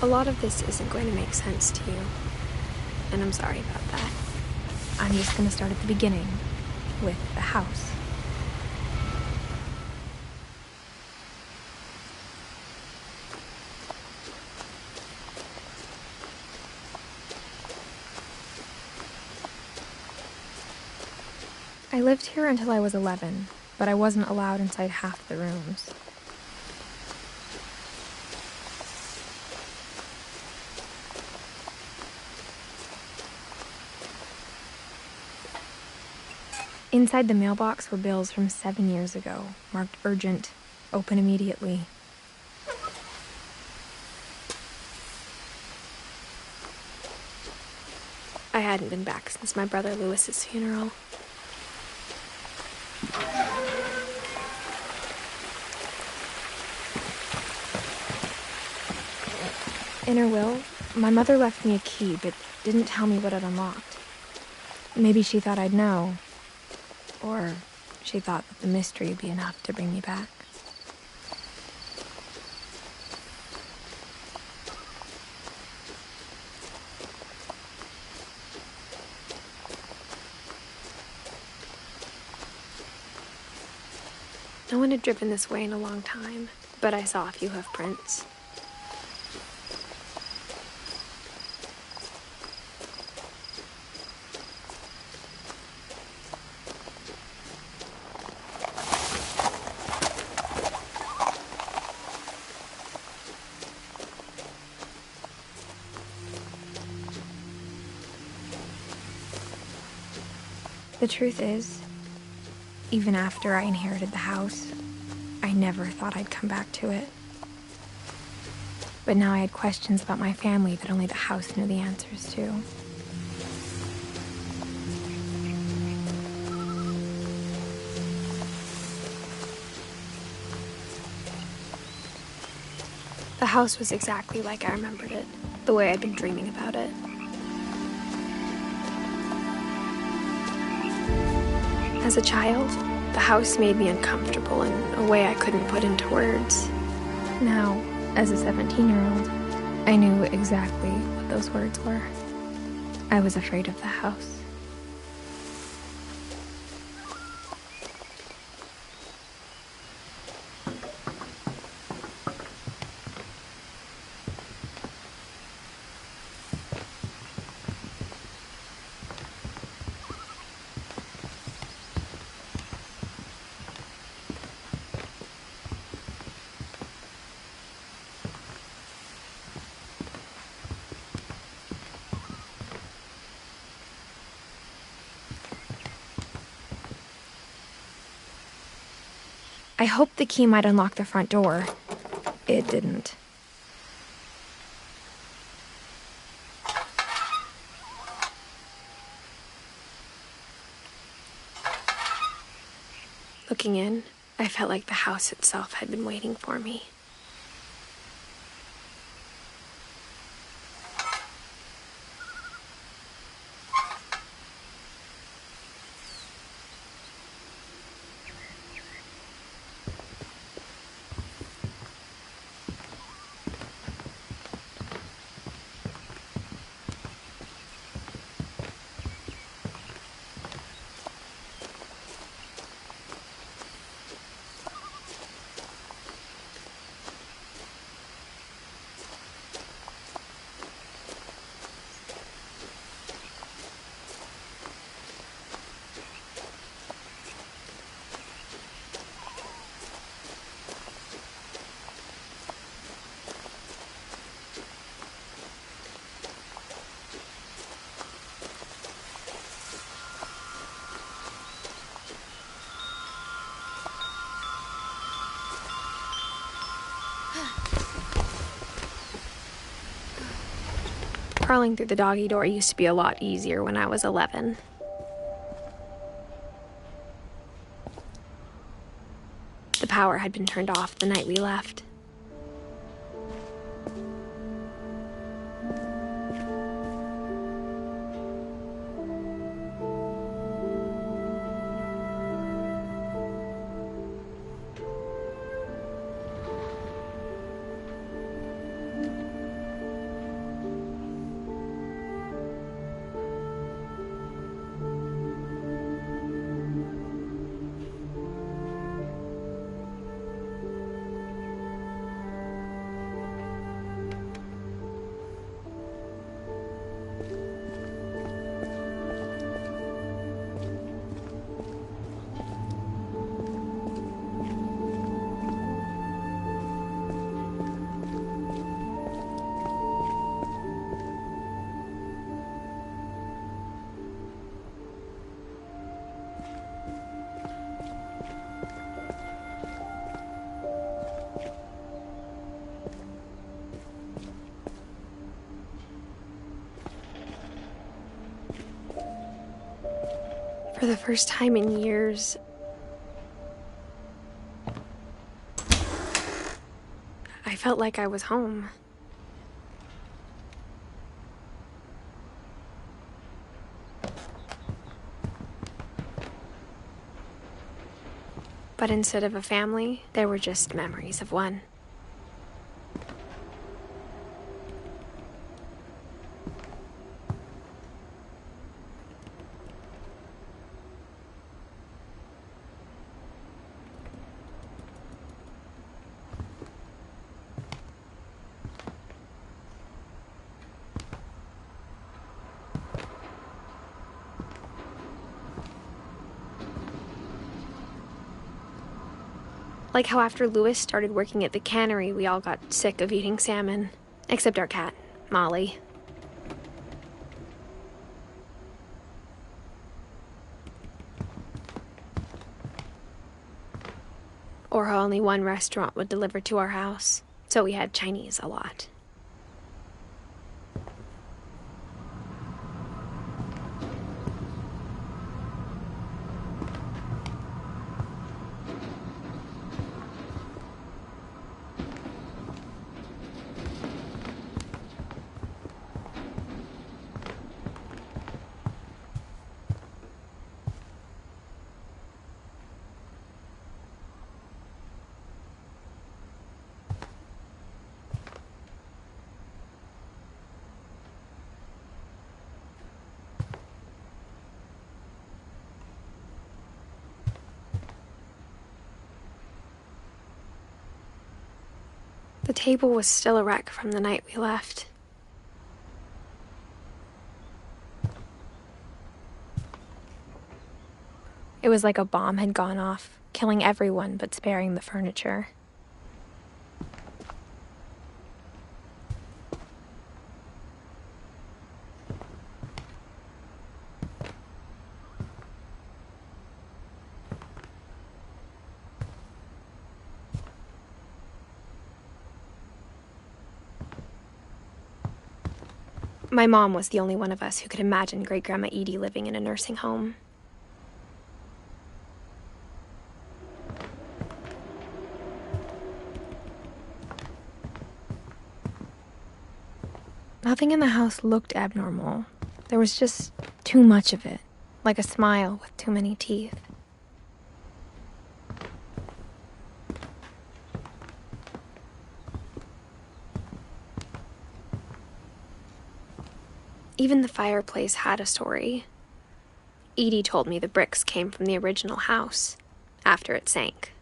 A lot of this isn't going to make sense to you, and I'm sorry about that. I'm just going to start at the beginning, with the house. I lived here until I was 11, but I wasn't allowed inside half the rooms. Inside the mailbox were bills from 7 years ago, marked urgent, open immediately. I hadn't been back since my brother Lewis's funeral. In her will, my mother left me a key, but didn't tell me what it unlocked. Maybe she thought I'd know. Or she thought that the mystery would be enough to bring me back. No one had driven this way in a long time, but I saw a few hoof prints. The truth is, even after I inherited the house, I never thought I'd come back to it. But now I had questions about my family that only the house knew the answers to. The house was exactly like I remembered it, the way I'd been dreaming about it. As a child, the house made me uncomfortable in a way I couldn't put into words. Now, as a 17-year-old, I knew exactly what those words were. I was afraid of the house. I hoped the key might unlock the front door. It didn't. Looking in, I felt like the house itself had been waiting for me. Crawling through the doggy door used to be a lot easier when I was 11. The power had been turned off the night we left. For the first time in years, I felt like I was home. But instead of a family, there were just memories of one. Like how after Louis started working at the cannery, we all got sick of eating salmon. Except our cat, Molly. Or how only one restaurant would deliver to our house, so we had Chinese a lot. The table was still a wreck from the night we left. It was like a bomb had gone off, killing everyone but sparing the furniture. My mom was the only one of us who could imagine Great-Grandma Edie living in a nursing home. Nothing in the house looked abnormal. There was just too much of it, like a smile with too many teeth. Even the fireplace had a story. Edie told me the bricks came from the original house, after it sank.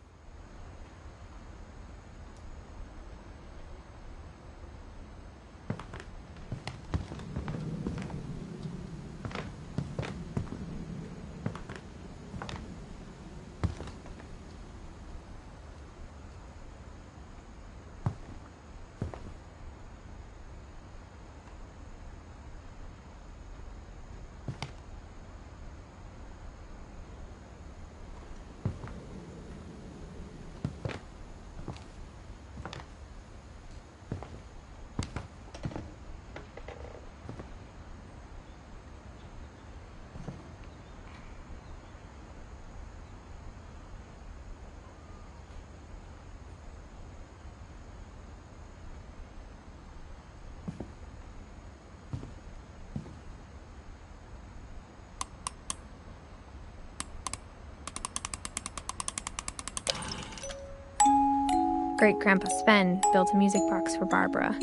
Great-Grandpa Sven built a music box for Barbara,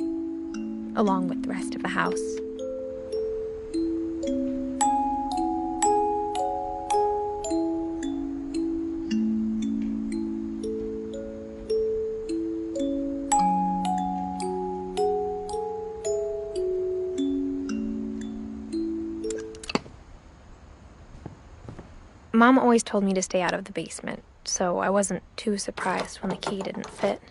along with the rest of the house. Mom always told me to stay out of the basement, so I wasn't too surprised when the key didn't fit.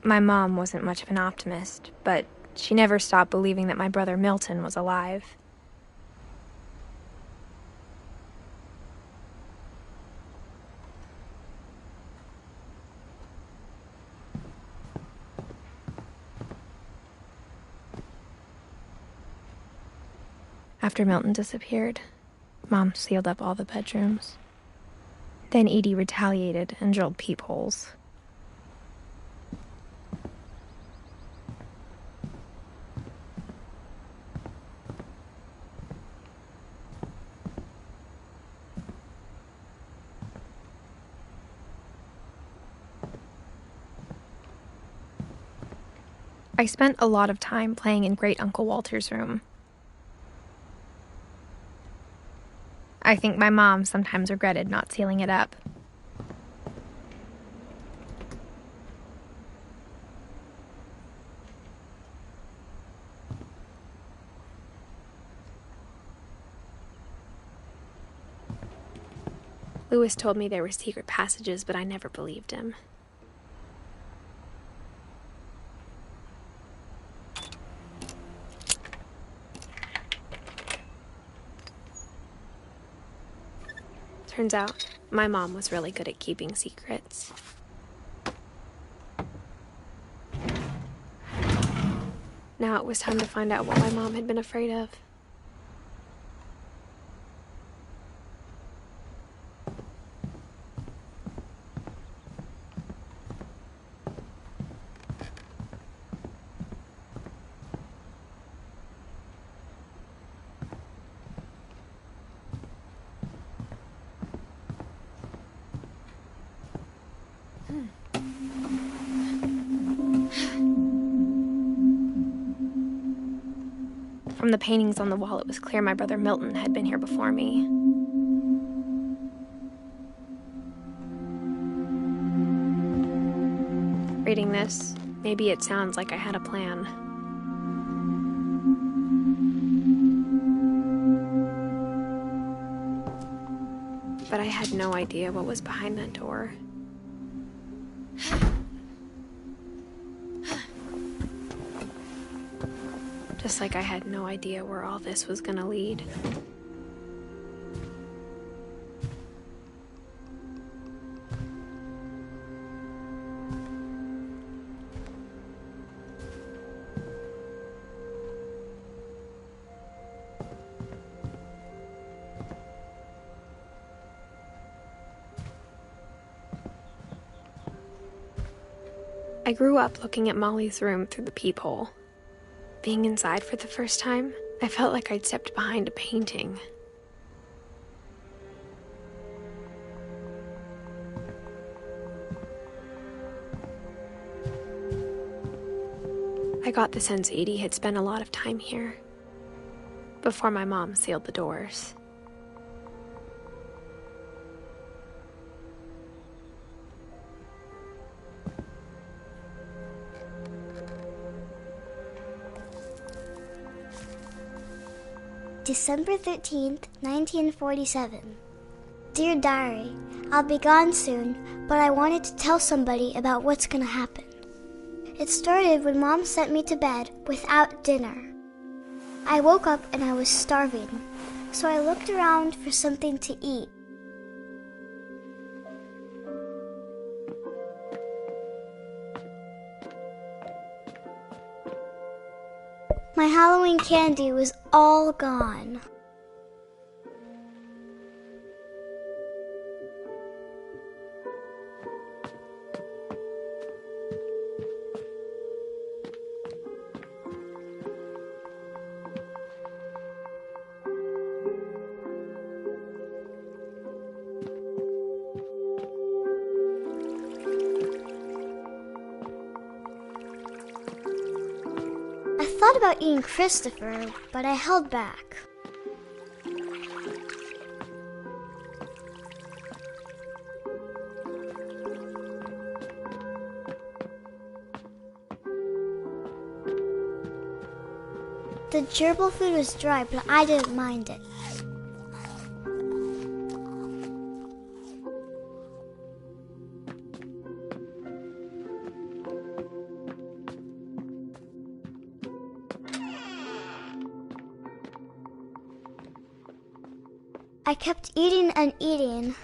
My mom wasn't much of an optimist, but she never stopped believing that my brother Milton was alive. After Milton disappeared, Mom sealed up all the bedrooms. Then Edie retaliated and drilled peepholes. I spent a lot of time playing in Great Uncle Walter's room. I think my mom sometimes regretted not sealing it up. Lewis told me there were secret passages, but I never believed him. Turns out, my mom was really good at keeping secrets. Now it was time to find out what my mom had been afraid of. From the paintings on the wall, it was clear my brother Milton had been here before me. Reading this, maybe it sounds like I had a plan. But I had no idea what was behind that door. Just like I had no idea where all this was gonna lead. I grew up looking at Molly's room through the peephole. Being inside for the first time, I felt like I'd stepped behind a painting. I got the sense Edie had spent a lot of time here, before my mom sealed the doors. December 13th, 1947. Dear Diary, I'll be gone soon, but I wanted to tell somebody about what's gonna happen. It started when Mom sent me to bed without dinner. I woke up and I was starving, so I looked around for something to eat. My Halloween candy was all gone. I thought about eating Christopher, but I held back. The gerbil food was dry, but I didn't mind it. I kept eating and eating.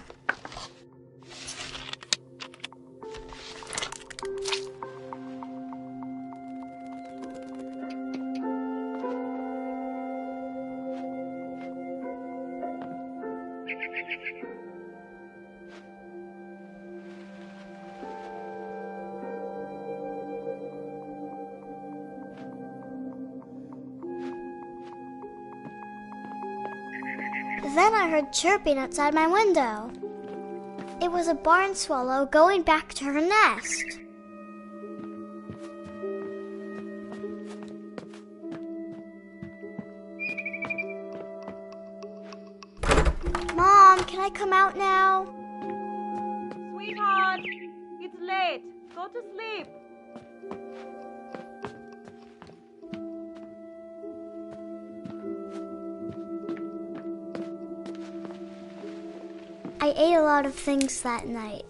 Then I heard chirping outside my window. It was a barn swallow going back to her nest. Mom, can I come out now? Sweetheart, it's late. Go to sleep. I ate a lot of things that night.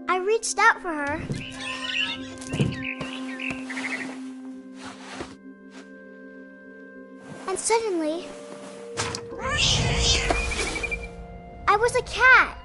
I reached out for her. And suddenly, I was a cat.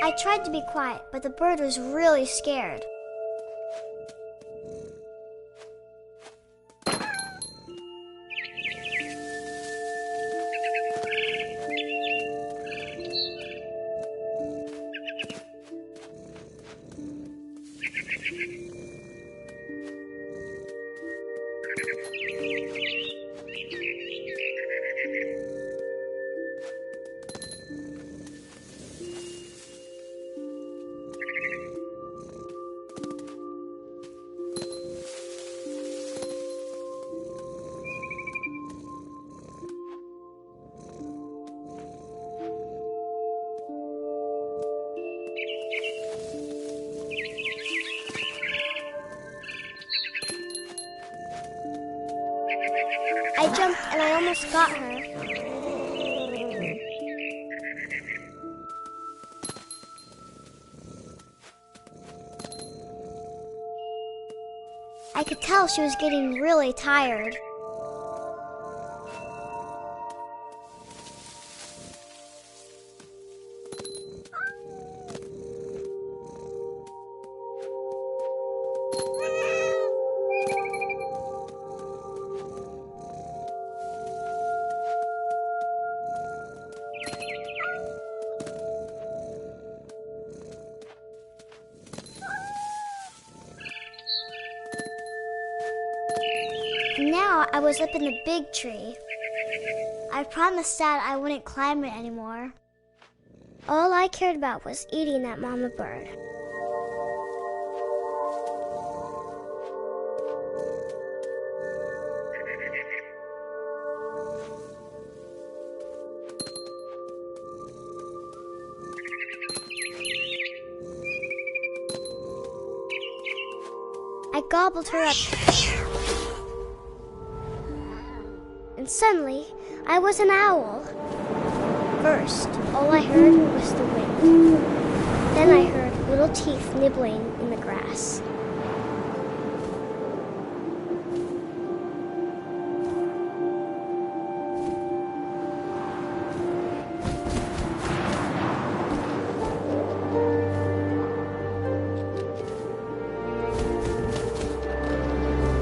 I tried to be quiet, but the bird was really scared. I jumped and I almost got her. I could tell she was getting really tired. Now I was up in the big tree. I promised Dad I wouldn't climb it anymore. All I cared about was eating that mama bird. I gobbled her up. And suddenly, I was an owl. First, all I heard was the wind. Then I heard little teeth nibbling in the grass.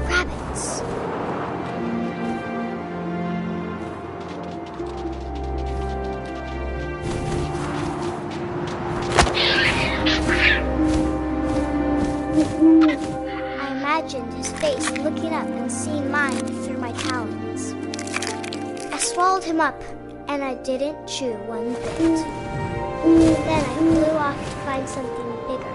Rabbits. followed him up, and I didn't chew one bit. Then I flew off to find something bigger.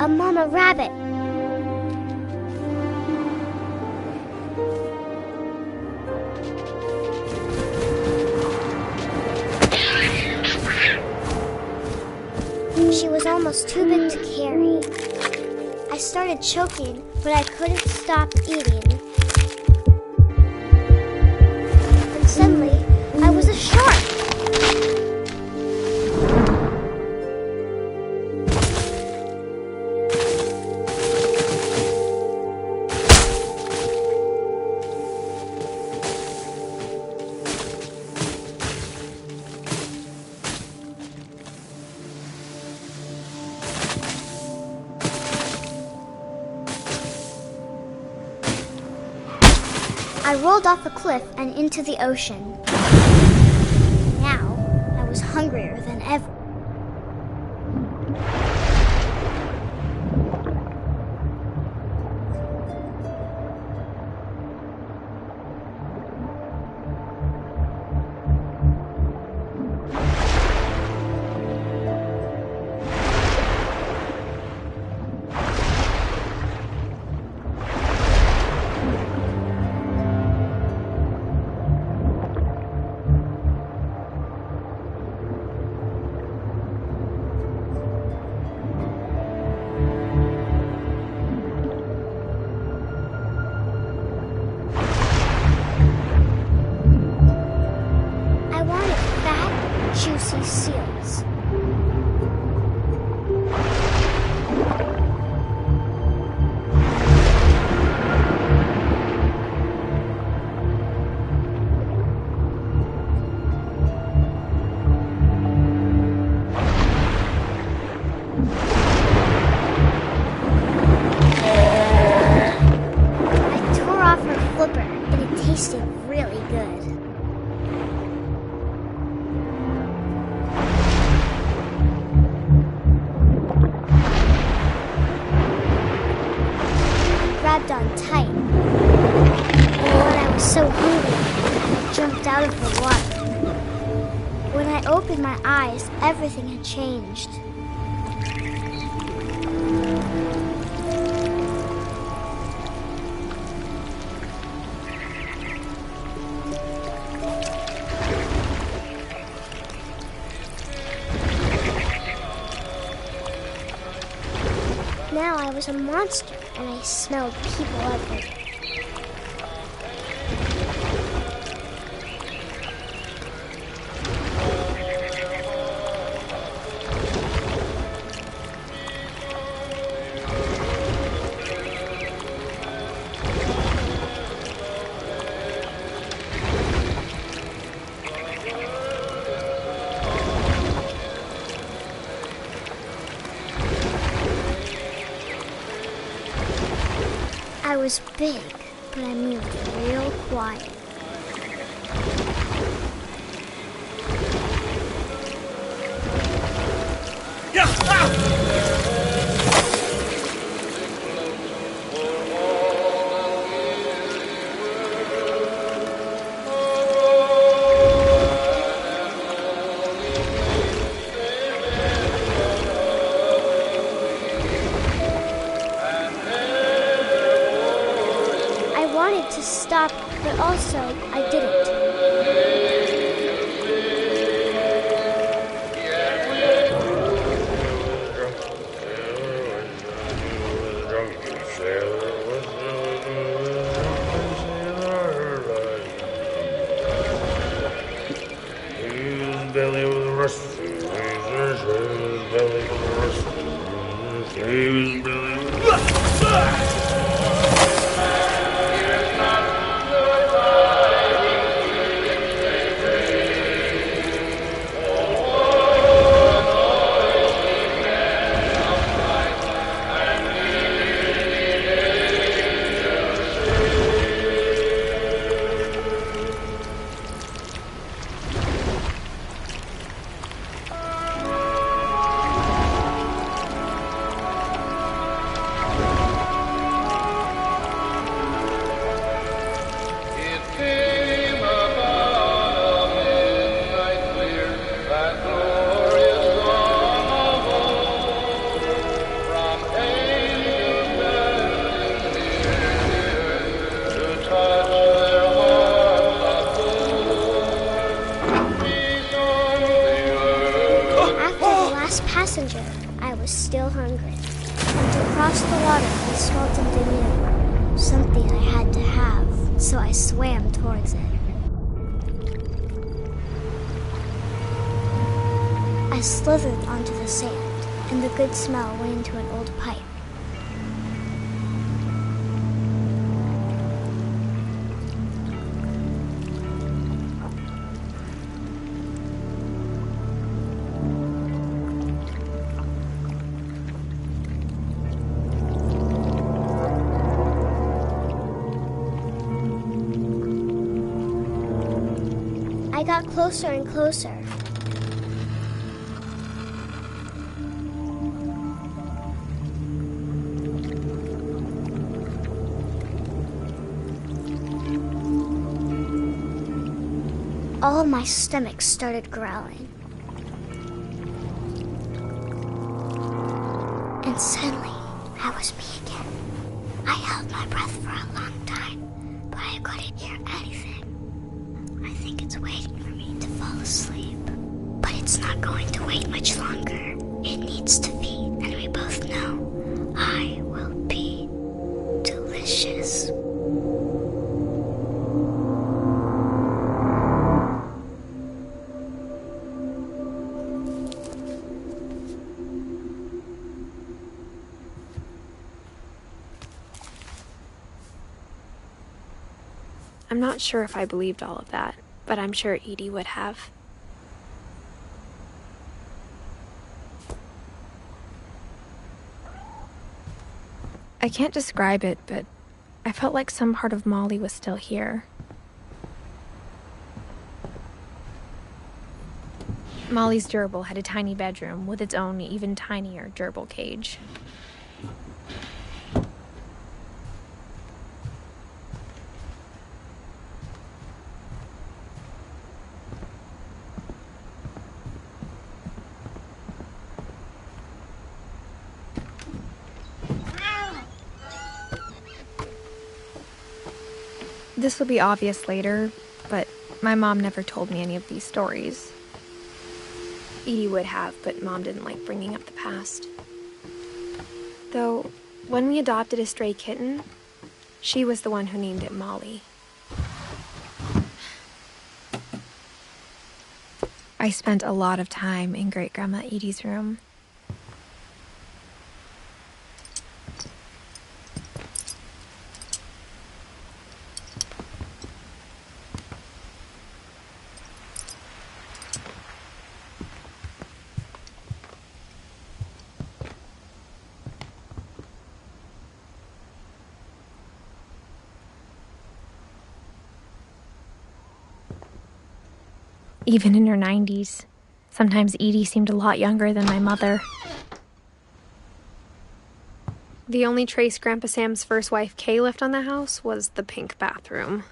A mama rabbit. She was almost too big to carry. I started choking, but I couldn't stop eating. And suddenly, I was a shark. I rolled off the cliff and into the ocean. Now, I was hungrier than ever. Juicy seals. I tore off her flipper, and it tasted really good. Grabbed on tight. And when I was so hungry, I jumped out of the water. When I opened my eyes, everything had changed. Now I was a monster, and I smelled people everywhere. I was big, but I moved real quiet. I wanted to stop, but also I didn't. last passenger, I was still hungry. And to cross the water, I smelled something new. Something I had to have, so I swam towards it. I slithered onto the sand, and the good smell went into an old pipe. I got closer and closer. All of my stomach started growling. And suddenly, I was me again. I held my breath for a long time, but I couldn't hear anything. I think it's waiting for me to fall asleep. But it's not going to wait much longer. It needs to feed, and we both know I will be delicious. I'm not sure if I believed all of that, but I'm sure Edie would have. I can't describe it, but I felt like some part of Molly was still here. Molly's gerbil had a tiny bedroom with its own even tinier gerbil cage. This will be obvious later, but my mom never told me any of these stories. Edie would have, but Mom didn't like bringing up the past. Though, when we adopted a stray kitten, she was the one who named it Molly. I spent a lot of time in Great-Grandma Edie's room. Even in her 90s, sometimes Edie seemed a lot younger than my mother. The only trace Grandpa Sam's first wife Kay left on the house was the pink bathroom.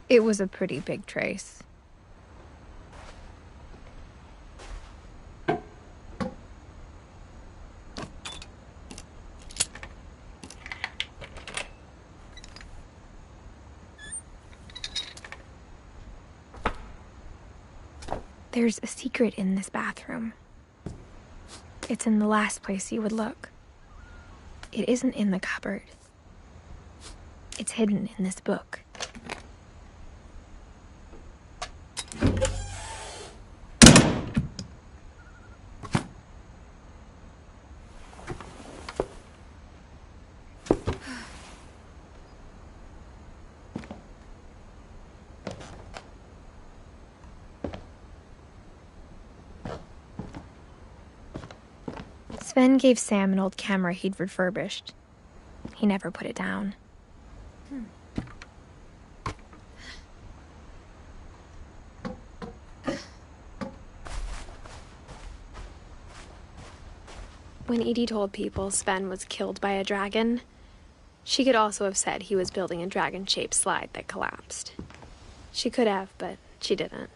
It was a pretty big trace. There's a secret in this bathroom. It's in the last place you would look. It isn't in the cupboard. It's hidden in this book. Sven gave Sam an old camera he'd refurbished. He never put it down. When Edie told people Sven was killed by a dragon, she could also have said he was building a dragon-shaped slide that collapsed. She could have, but she didn't.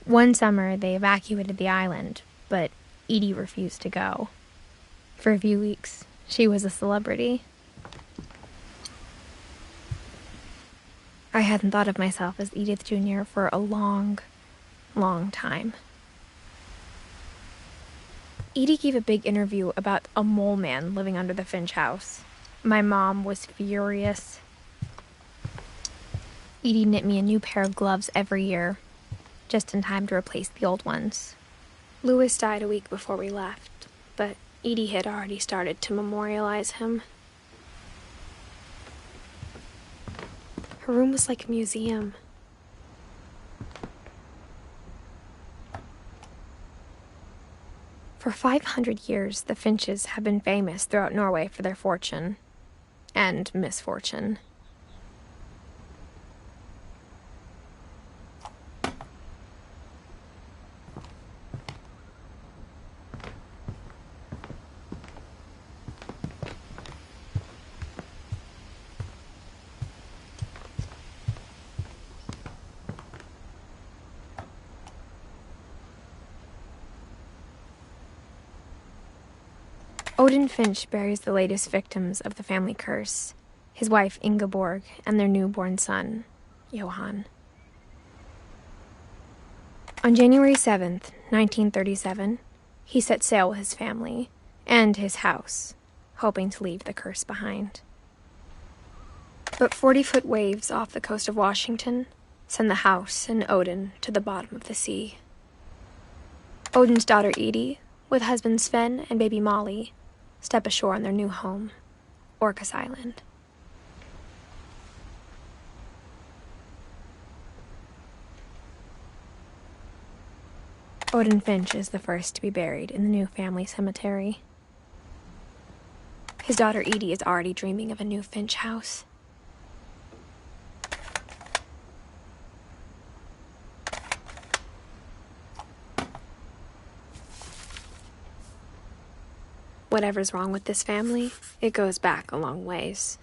One summer, they evacuated the island, but Edie refused to go. For a few weeks, she was a celebrity. I hadn't thought of myself as Edith Jr. for a long, long time. Edie gave a big interview about a mole man living under the Finch house. My mom was furious. Edie knit me a new pair of gloves every year, just in time to replace the old ones. Louis died a week before we left, but Edie had already started to memorialize him. Her room was like a museum. For 500 years, the Finches have been famous throughout Norway for their fortune and misfortune. Odin Finch buries the latest victims of the family curse, his wife Ingeborg and their newborn son, Johan. On January 7th, 1937, he set sail with his family and his house, hoping to leave the curse behind. But 40-foot waves off the coast of Washington send the house and Odin to the bottom of the sea. Odin's daughter Edie, with husband Sven and baby Molly, step ashore on their new home, Orcas Island. Odin Finch is the first to be buried in the new family cemetery. His daughter Edie is already dreaming of a new Finch house. Whatever's wrong with this family, it goes back a long ways.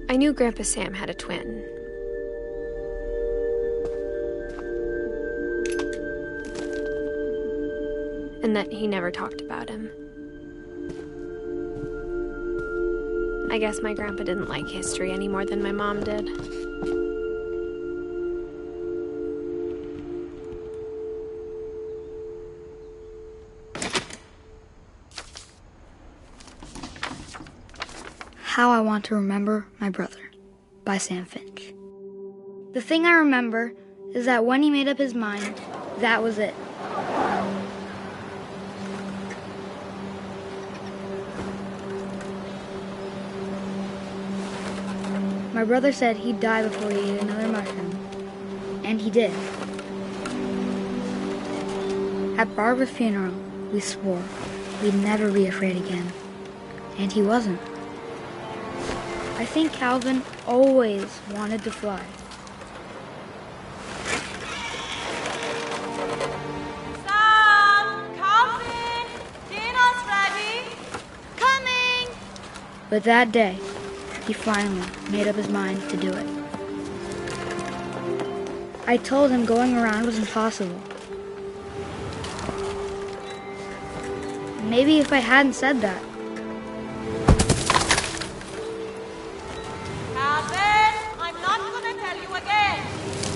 I knew Grandpa Sam had a twin. And that he never talked about him. I guess my grandpa didn't like history any more than my mom did. How I Want to Remember My Brother by Sam Finch. The thing I remember is that when he made up his mind, that was it. My brother said he'd die before he ate another mushroom, and he did. At Barbara's funeral, we swore we'd never be afraid again, and he wasn't. I think Calvin always wanted to fly. Sam! Calvin! Dinner's ready! Coming! But that day, he finally made up his mind to do it. I told him going around was impossible. Maybe if I hadn't said that,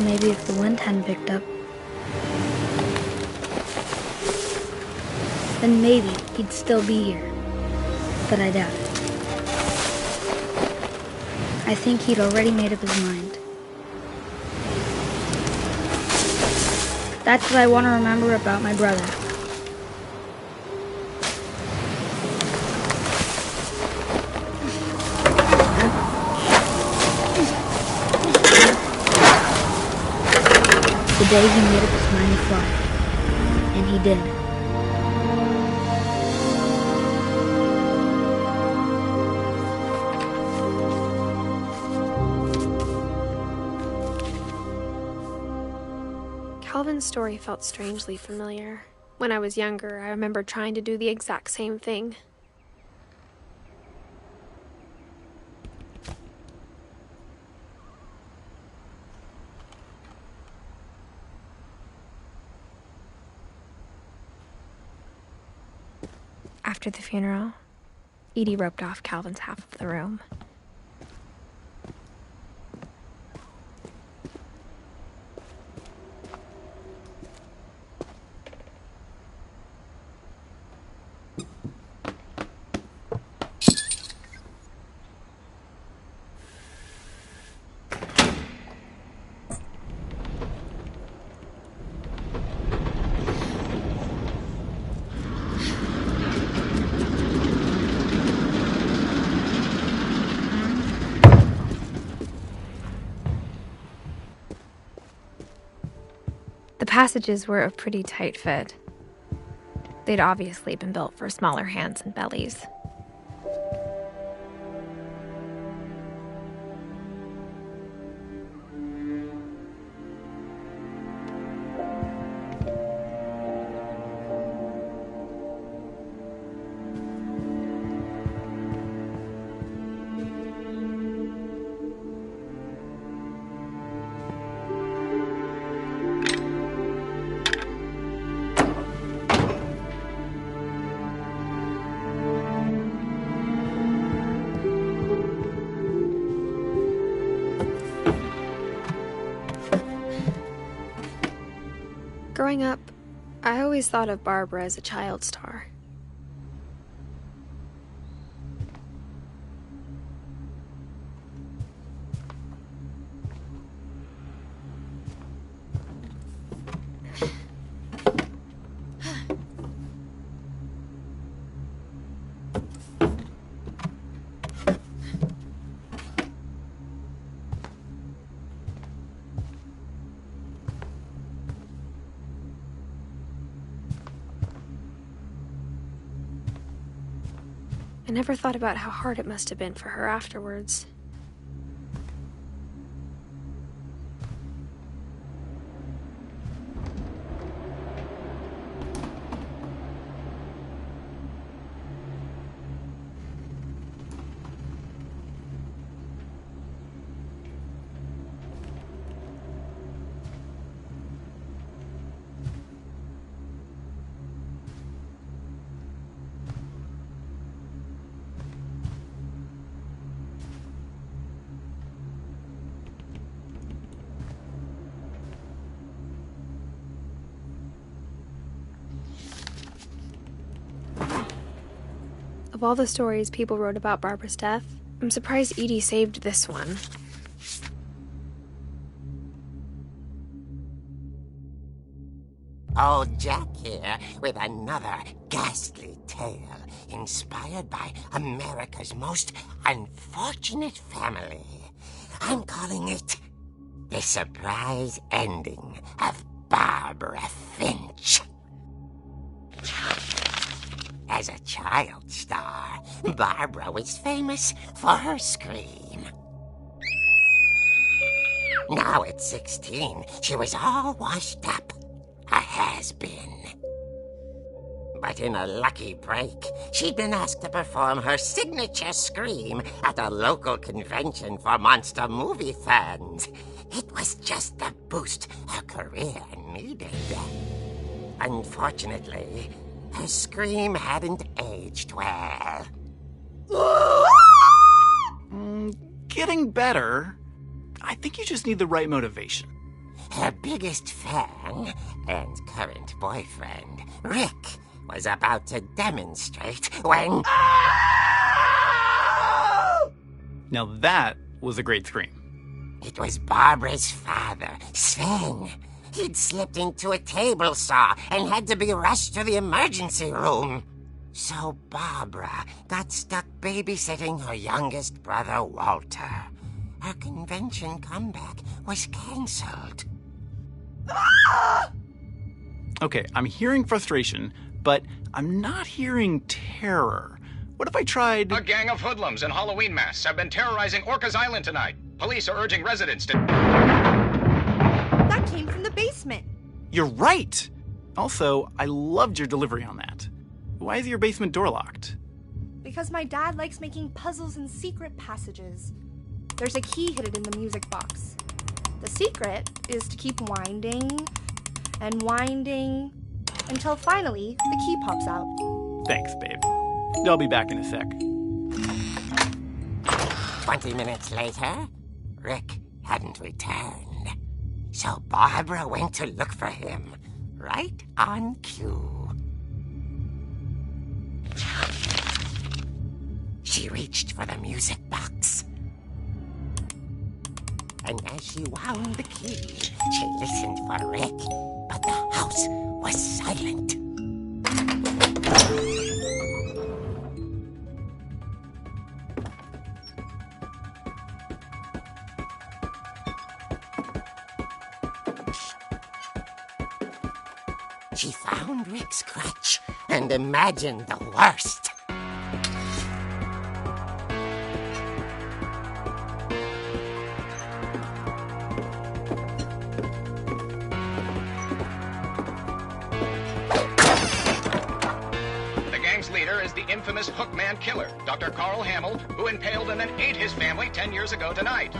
Maybe if the wind hadn't picked up, then maybe he'd still be here. But I doubt it. I think he'd already made up his mind. That's what I want to remember about my brother. The day he made up his mind to fly. And he did. Calvin's story felt strangely familiar. When I was younger, I remember trying to do the exact same thing. After the funeral, Edie roped off Calvin's half of the room. The passages were a pretty tight fit. They'd obviously been built for smaller hands and bellies. Growing up, I always thought of Barbara as a child star. I never thought about how hard it must have been for her afterwards. Of all the stories people wrote about Barbara's death, I'm surprised Edie saved this one. Old Jack here with another ghastly tale inspired by America's most unfortunate family. I'm calling it The Surprise Ending of Barbara Finch. As a child star, Barbara was famous for her scream. Now at 16, she was all washed up. A has-been. But in a lucky break, she'd been asked to perform her signature scream at a local convention for monster movie fans. It was just the boost her career needed. Unfortunately, her scream hadn't aged well. Getting better. I think you just need the right motivation. her biggest fan and current boyfriend, Rick, was about to demonstrate when... Now that was a great scream. It was Barbara's father, Sven. He'd slipped into a table saw and had to be rushed to the emergency room. So Barbara got stuck babysitting her youngest brother, Walter. Her convention comeback was cancelled. Okay, I'm hearing frustration, but I'm not hearing terror. What if I tried... A gang of hoodlums in Halloween masks have been terrorizing Orcas Island tonight. Police are urging residents to... That came from the basement. You're right! Also, I loved your delivery on that. Why is your basement door locked? Because my dad likes making puzzles and secret passages. There's a key hidden in the music box. The secret is to keep winding and winding until finally the key pops out. Thanks, babe. I'll be back in a sec. 20 minutes later, Rick hadn't returned. So Barbara went to look for him, right on cue. She reached for the music box. And as she wound the key, she listened for Rick, but the house was silent. She found Rick's crutch and imagined the worst. The gang's leader is the infamous Hookman killer, Dr. Carl Hamill, who impaled and then ate his family 10 years ago tonight.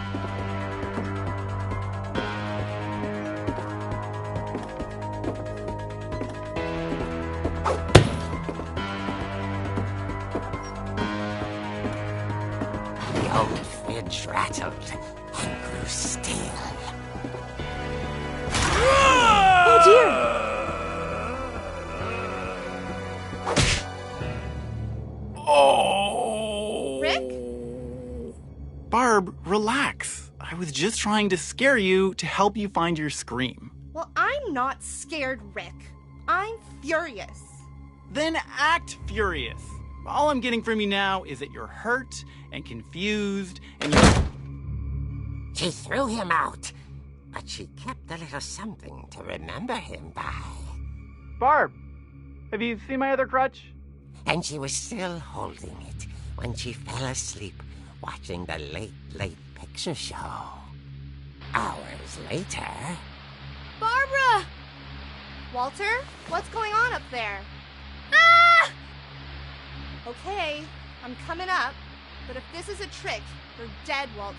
The old fridge rattled and grew still. Oh dear! Oh! Rick? Barb, relax. I was just trying to scare you to help you find your scream. Well, I'm not scared, Rick. I'm furious. Then act furious. All I'm getting from you now is that you're hurt and confused and you... She threw him out, but she kept a little something to remember him by. Barb, have you seen my other crutch? And she was still holding it when she fell asleep watching the late picture show. Hours later... Barbara! Walter, what's going on up there? Ah! Okay, I'm coming up, but if this is a trick, you're dead, Walter.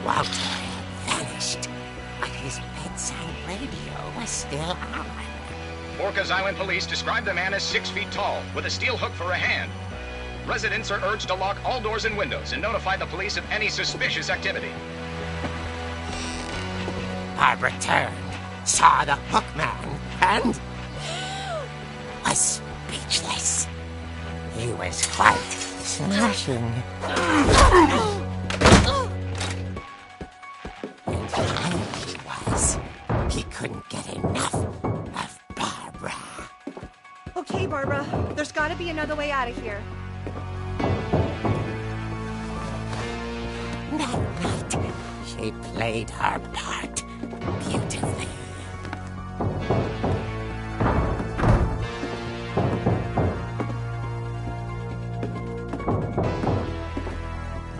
Walter had vanished, but his bedside radio was still on. Orcas Island police describe the man as 6 feet tall, with a steel hook for a hand. Residents are urged to lock all doors and windows and notify the police of any suspicious activity. Barbara turned, saw the hookman, and was speechless. He was quite smashing. And he was. He couldn't get enough of Barbara. Okay, Barbara, there's gotta be another way out of here. That night, she played her part beautifully.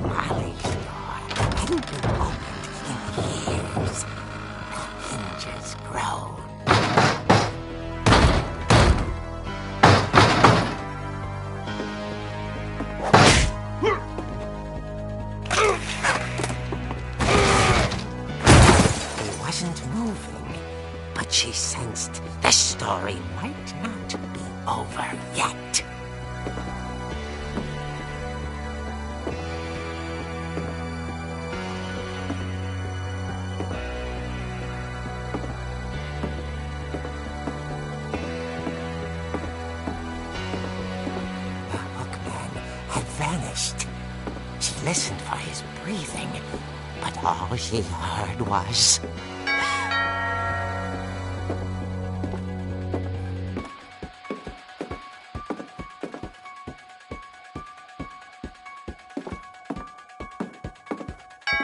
Molly's door hadn't been opened in years. The hinges groaned. He wasn't moving, but she sensed the story might not be over yet. The hookman had vanished. She listened for his breathing, but all she heard was...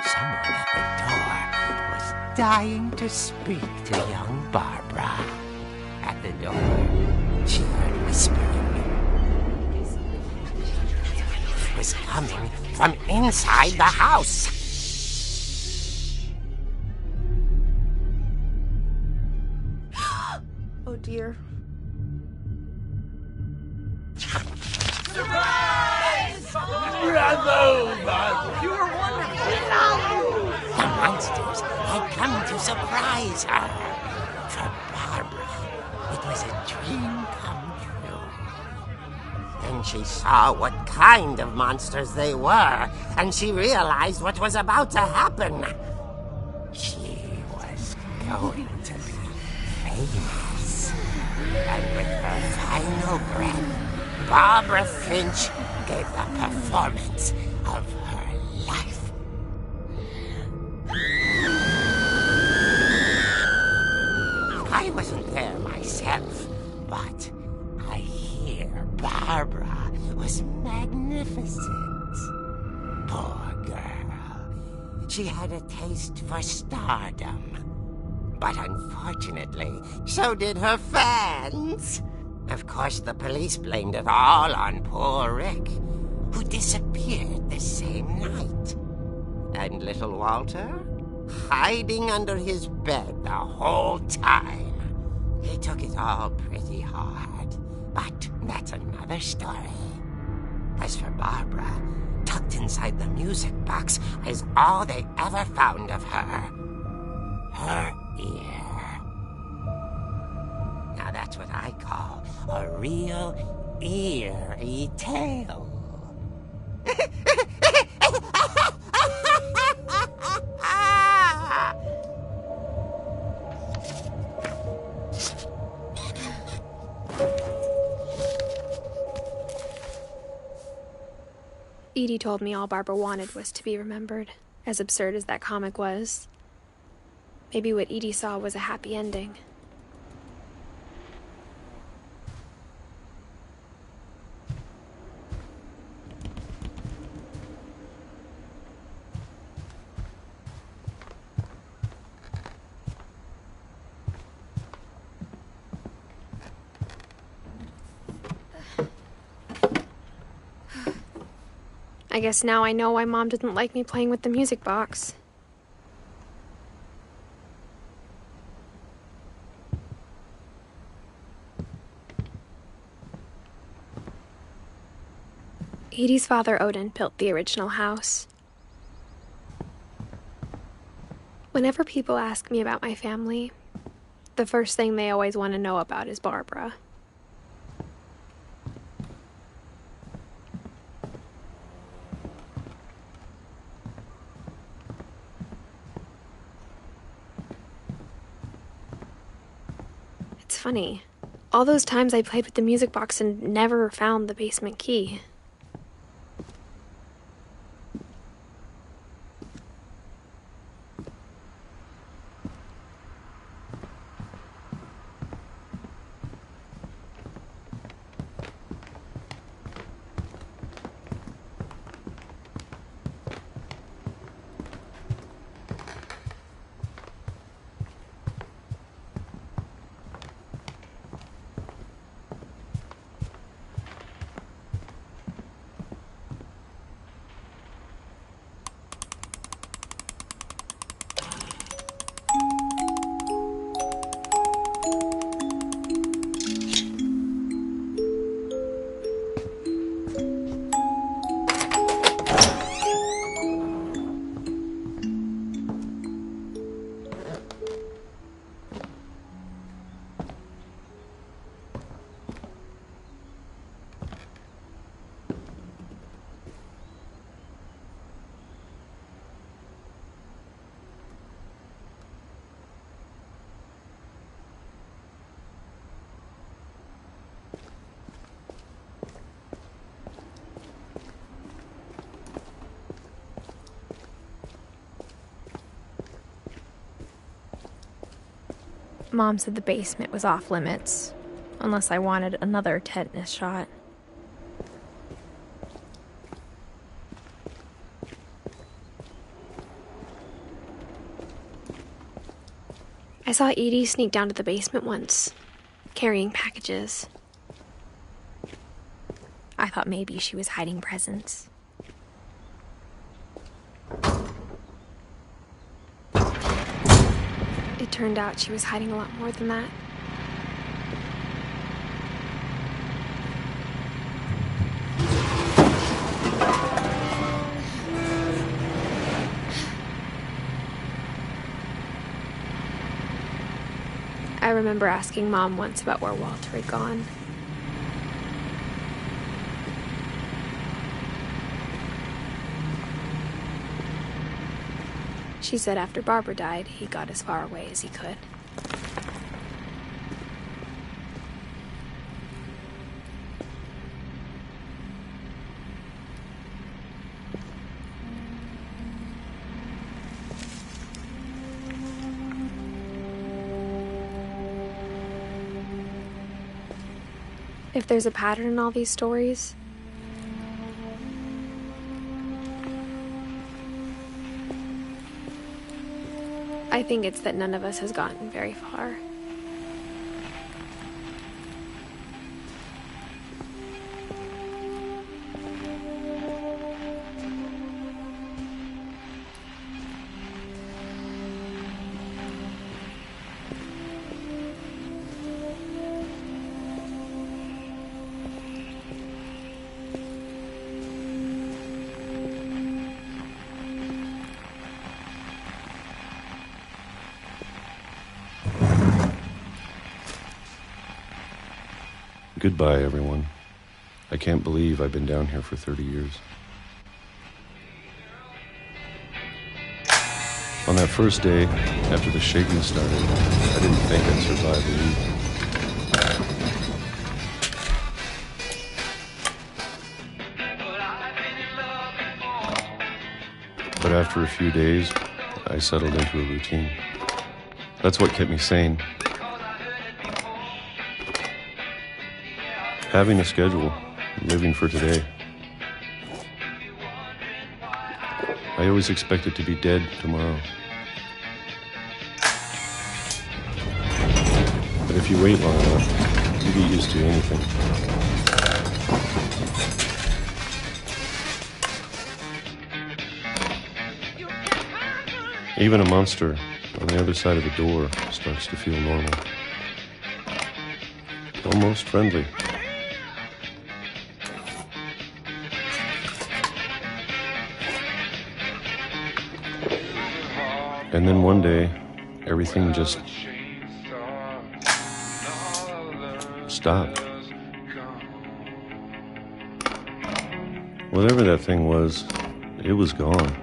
Someone at the door was dying to speak to young Barbara. At the door, she heard whispering. It was coming from inside the house. Oh dear. The monsters had come to surprise her. For Barbara, it was a dream come true. Then she saw what kind of monsters they were, and she realized what was about to happen. She was going to be famous. And with her final breath, Barbara Finch gave the performance of her life. I wasn't there myself, but I hear Barbara was magnificent. Poor girl. She had a taste for stardom. But unfortunately, so did her fans. Of course, the police blamed it all on poor Rick, who disappeared the same night. And little Walter? Hiding under his bed the whole time. He took it all pretty hard, but that's another story. As for Barbara, tucked inside the music box is all they ever found of her. Her ear. Now that's what I call a real eerie tale. Edie told me all Barbara wanted was to be remembered, as absurd as that comic was. Maybe what Edie saw was a happy ending. I guess now I know why Mom didn't like me playing with the music box. Edie's father, Odin, built the original house. Whenever people ask me about my family, the first thing they always want to know about is Barbara. It's funny. All those times I played with the music box and never found the basement key. Mom said the basement was off limits, unless I wanted another tetanus shot. I saw Edie sneak down to the basement once, carrying packages. I thought maybe she was hiding presents. It turned out she was hiding a lot more than that. I remember asking Mom once about where Walter had gone. She said after Barbara died, he got as far away as he could. If there's a pattern in all these stories, I think it's that none of us has gotten very far. Goodbye, everyone. I can't believe I've been down here for 30 years. On that first day, after the shaking started, I didn't think I'd survive the week. But after a few days, I settled into a routine. That's what kept me sane. Having a schedule, living for today. I always expected to be dead tomorrow. But if you wait long enough, you get used to anything. Even a monster on the other side of the door starts to feel normal. Almost friendly. And then one day, everything just stopped. Whatever that thing was, it was gone.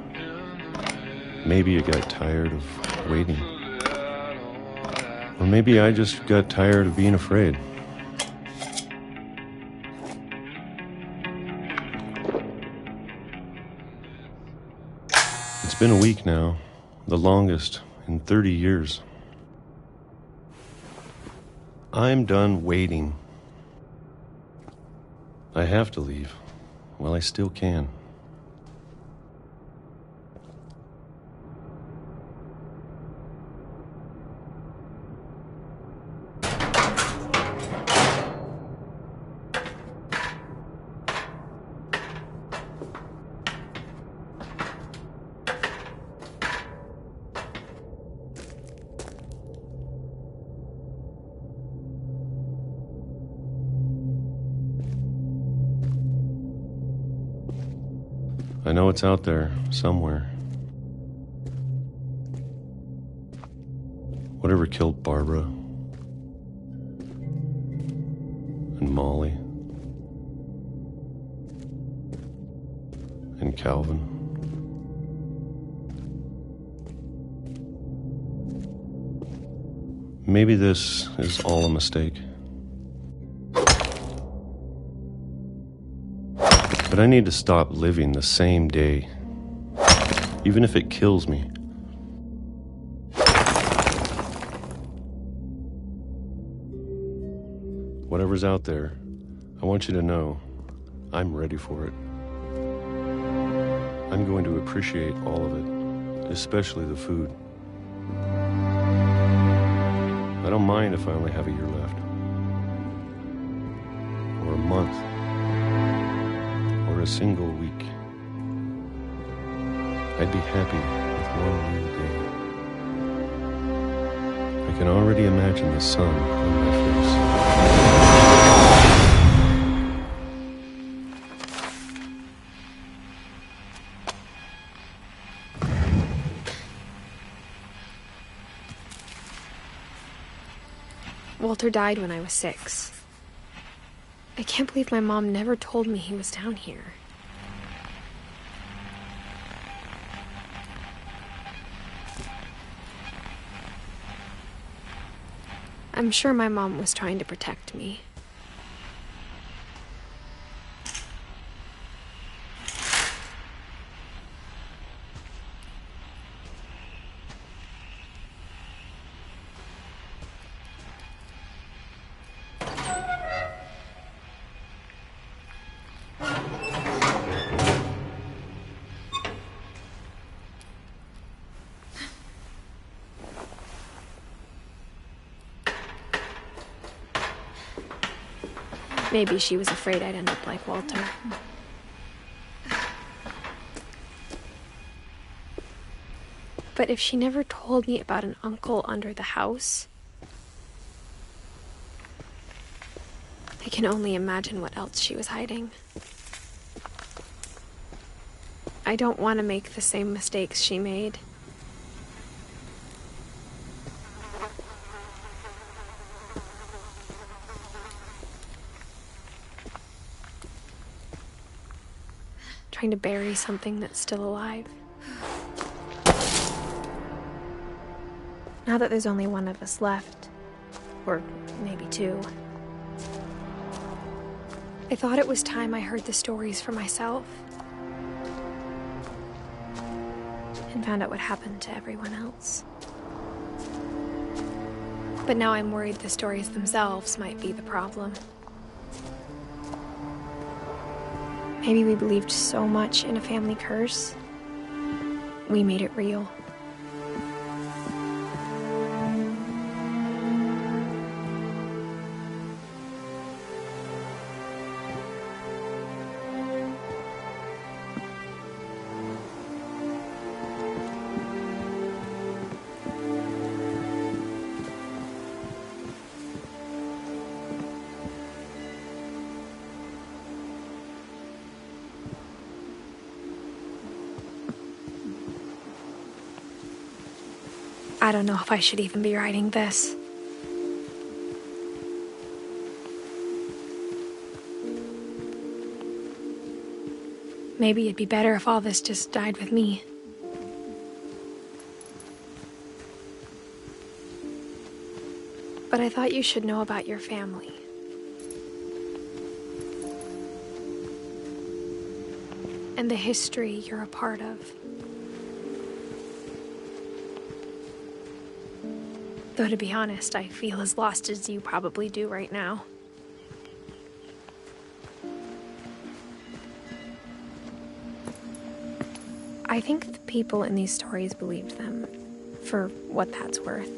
Maybe it got tired of waiting. Or maybe I just got tired of being afraid. It's been a week now. The longest in 30 years. I'm done waiting. I have to leave. Well, I still can. I know it's out there, somewhere. Whatever killed Barbara and Molly and Calvin. Maybe this is all a mistake. But I need to stop living the same day, even if it kills me. Whatever's out there, I want you to know I'm ready for it. I'm going to appreciate all of it, especially the food. I don't mind if I only have a year left, or a month, or a single week. I'd be happy with one new day. I can already imagine the sun on my face. Walter died when I was 6. I can't believe my mom never told me he was down here. I'm sure my mom was trying to protect me. Maybe she was afraid I'd end up like Walter. But if she never told me about an uncle under the house, I can only imagine what else she was hiding. I don't want to make the same mistakes she made. Trying to bury something that's still alive. Now that there's only one of us left, or maybe 2, I thought it was time I heard the stories for myself and found out what happened to everyone else. But now I'm worried the stories themselves might be the problem. Maybe we believed so much in a family curse, we made it real. I don't know if I should even be writing this. Maybe it'd be better if all this just died with me. But I thought you should know about your family. And the history you're a part of. Though to be honest, I feel as lost as you probably do right now. I think the people in these stories believed them, for what that's worth.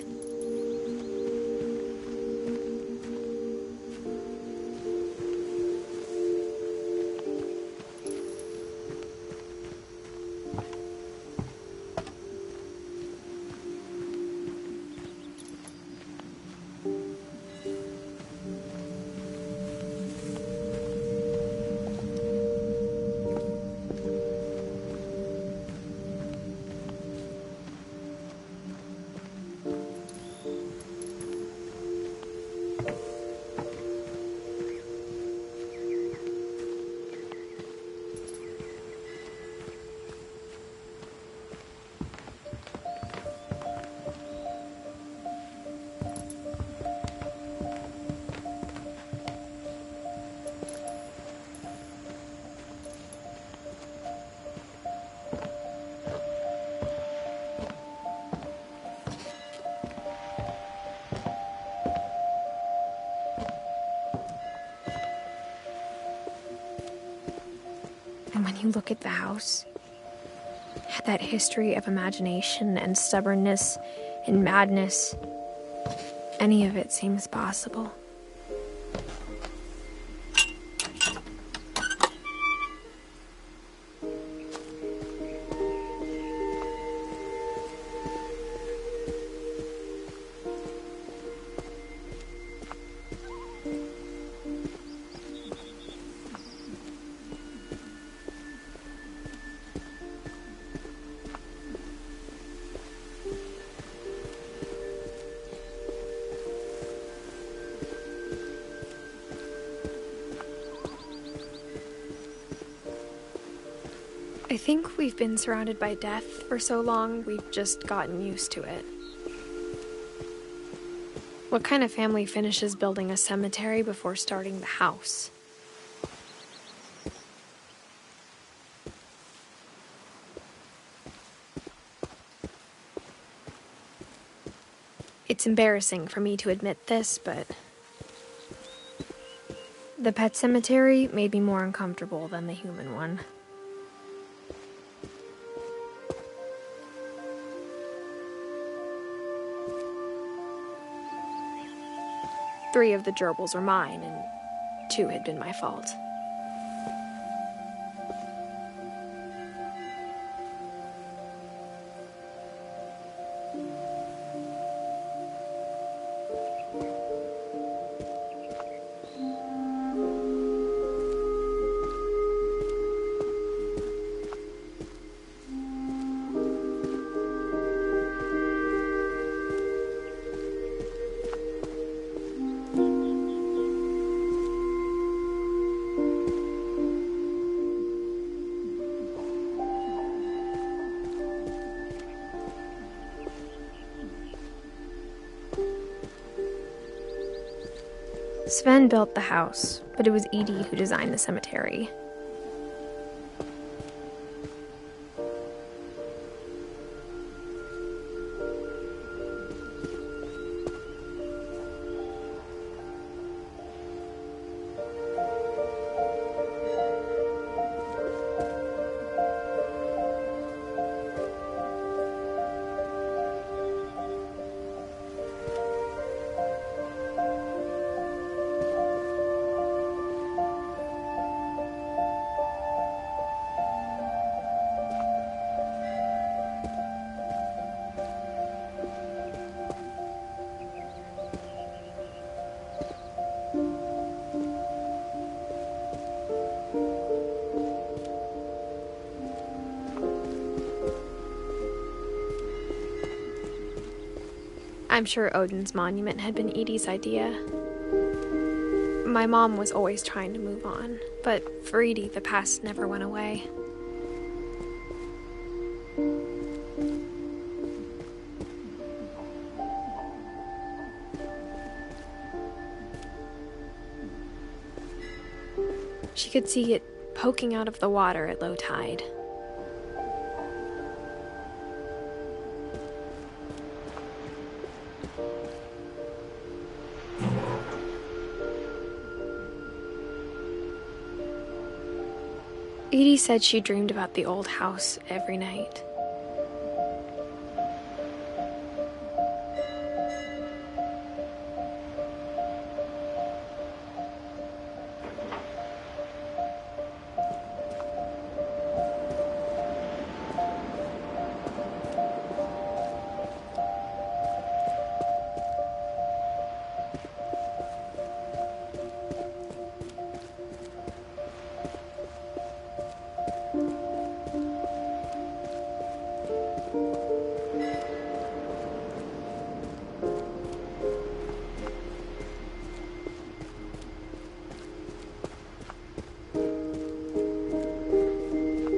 And when you look at the house, that history of imagination and stubbornness and madness, any of it seems possible. I think we've been surrounded by death for so long, we've just gotten used to it. What kind of family finishes building a cemetery before starting the house? It's embarrassing for me to admit this, but the pet cemetery made me more uncomfortable than the human one. Three of the gerbils were mine, and 2 had been my fault. Sven built the house, but it was Edie who designed the cemetery. I'm sure Odin's monument had been Edie's idea. My mom was always trying to move on, but for Edie, the past never went away. She could see it poking out of the water at low tide. Edie said she dreamed about the old house every night.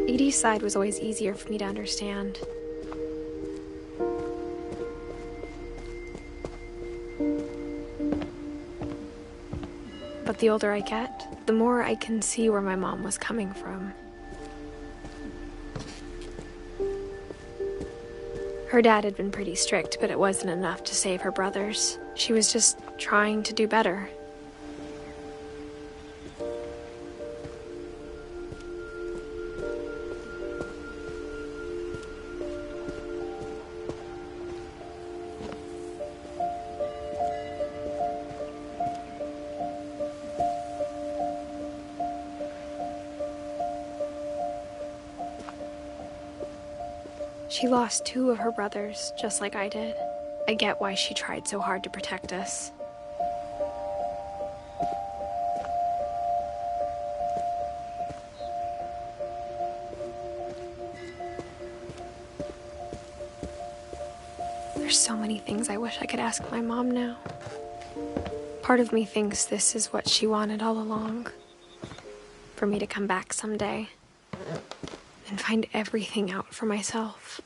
Edie's side was always easier for me to understand. But the older I get, the more I can see where my mom was coming from. Her dad had been pretty strict, but it wasn't enough to save her brothers. She was just trying to do better. She lost 2 of her brothers, just like I did. I get why she tried so hard to protect us. There's so many things I wish I could ask my mom now. Part of me thinks this is what she wanted all along. For me to come back someday and find everything out for myself.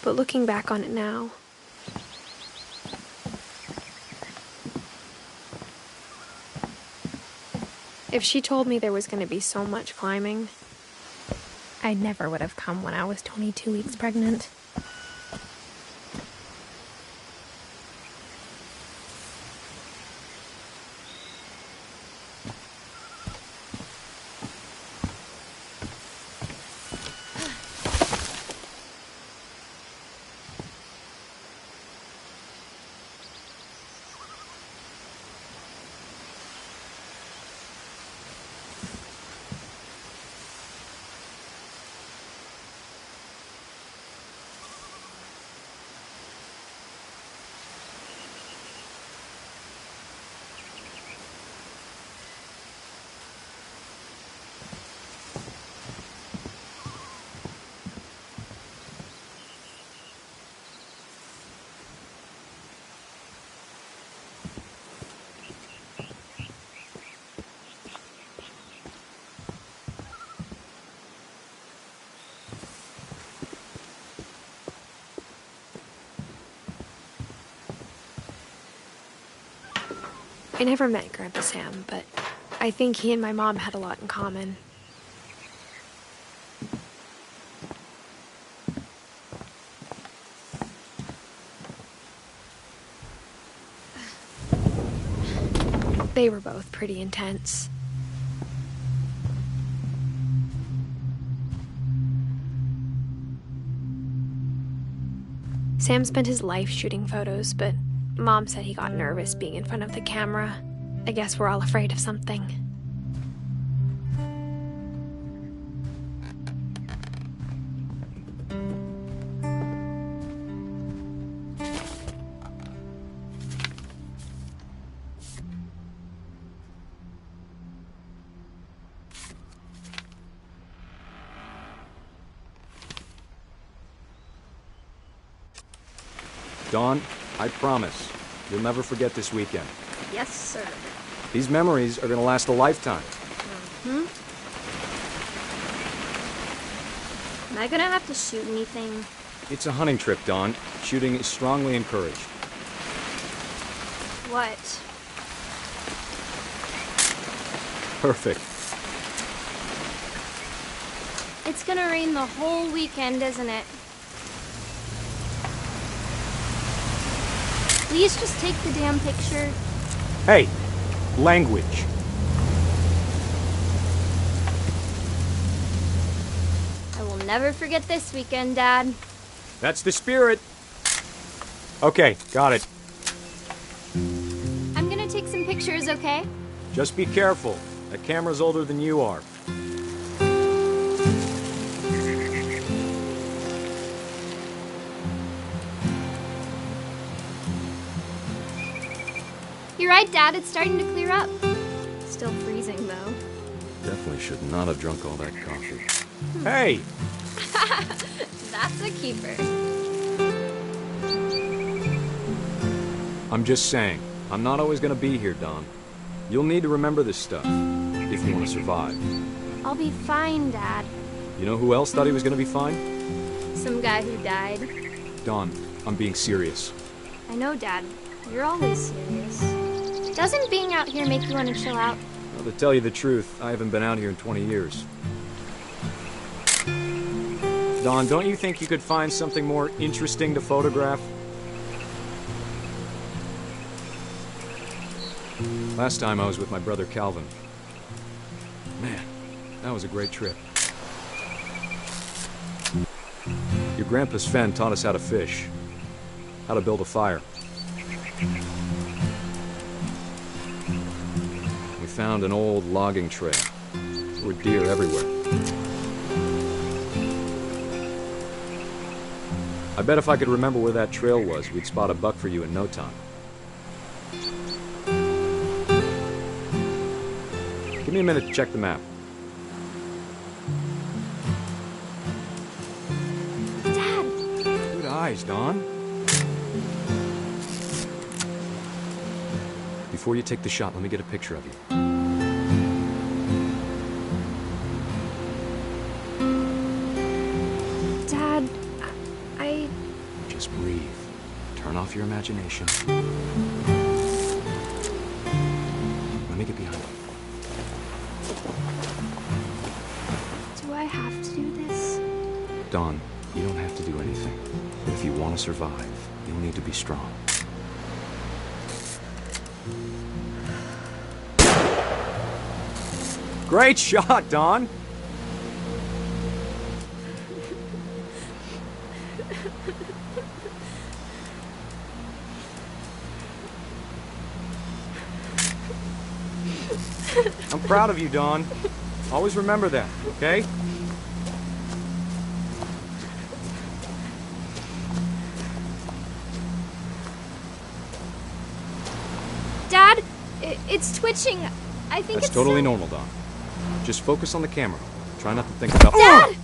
But looking back on it now, if she told me there was going to be so much climbing, I never would have come when I was 22 weeks pregnant. I never met Grandpa Sam, but I think he and my mom had a lot in common. They were both pretty intense. Sam spent his life shooting photos, but Mom said he got nervous being in front of the camera. I guess we're all afraid of something. Dawn, I promise, you'll never forget this weekend. Yes, sir. These memories are gonna last a lifetime. Am I gonna have to shoot anything? It's a hunting trip, Dawn. Shooting is strongly encouraged. What? Perfect. It's gonna rain the whole weekend, isn't it? Please just take the damn picture. Hey, language. I will never forget this weekend, Dad. That's the spirit. Okay, got it. I'm gonna take some pictures, okay? Just be careful. That camera's older than you are. You're right, Dad. It's starting to clear up. Still freezing, though. Definitely should not have drunk all that coffee. Hey! That's a keeper. I'm just saying, I'm not always gonna be here, Dawn. You'll need to remember this stuff, if you want to survive. I'll be fine, Dad. You know who else thought he was gonna be fine? Some guy who died. Dawn, I'm being serious. I know, Dad. You're always serious. Doesn't being out here make you want to chill out? Well, to tell you the truth, I haven't been out here in 20 years. Dawn, don't you think you could find something more interesting to photograph? Last time I was with my brother Calvin. Man, that was a great trip. Grandpa's Fen taught us how to fish, how to build a fire. We found an old logging trail. There were deer everywhere. I bet if I could remember where that trail was, we'd spot a buck for you in no time. Give me a minute to check the map. Dad! Good eyes, Dawn. Before you take the shot, let me get a picture of you. Dad, I... Just breathe. Turn off your imagination. Let me get behind you. Do I have to do this? Dawn, you don't have to do anything. But if you want to survive, you'll need to be strong. Great shot, Dawn! I'm proud of you, Dawn. Always remember that, okay? Dad, it's twitching. I think That's it's totally normal, Dawn. Just focus on the camera. Try not to think about... Dad!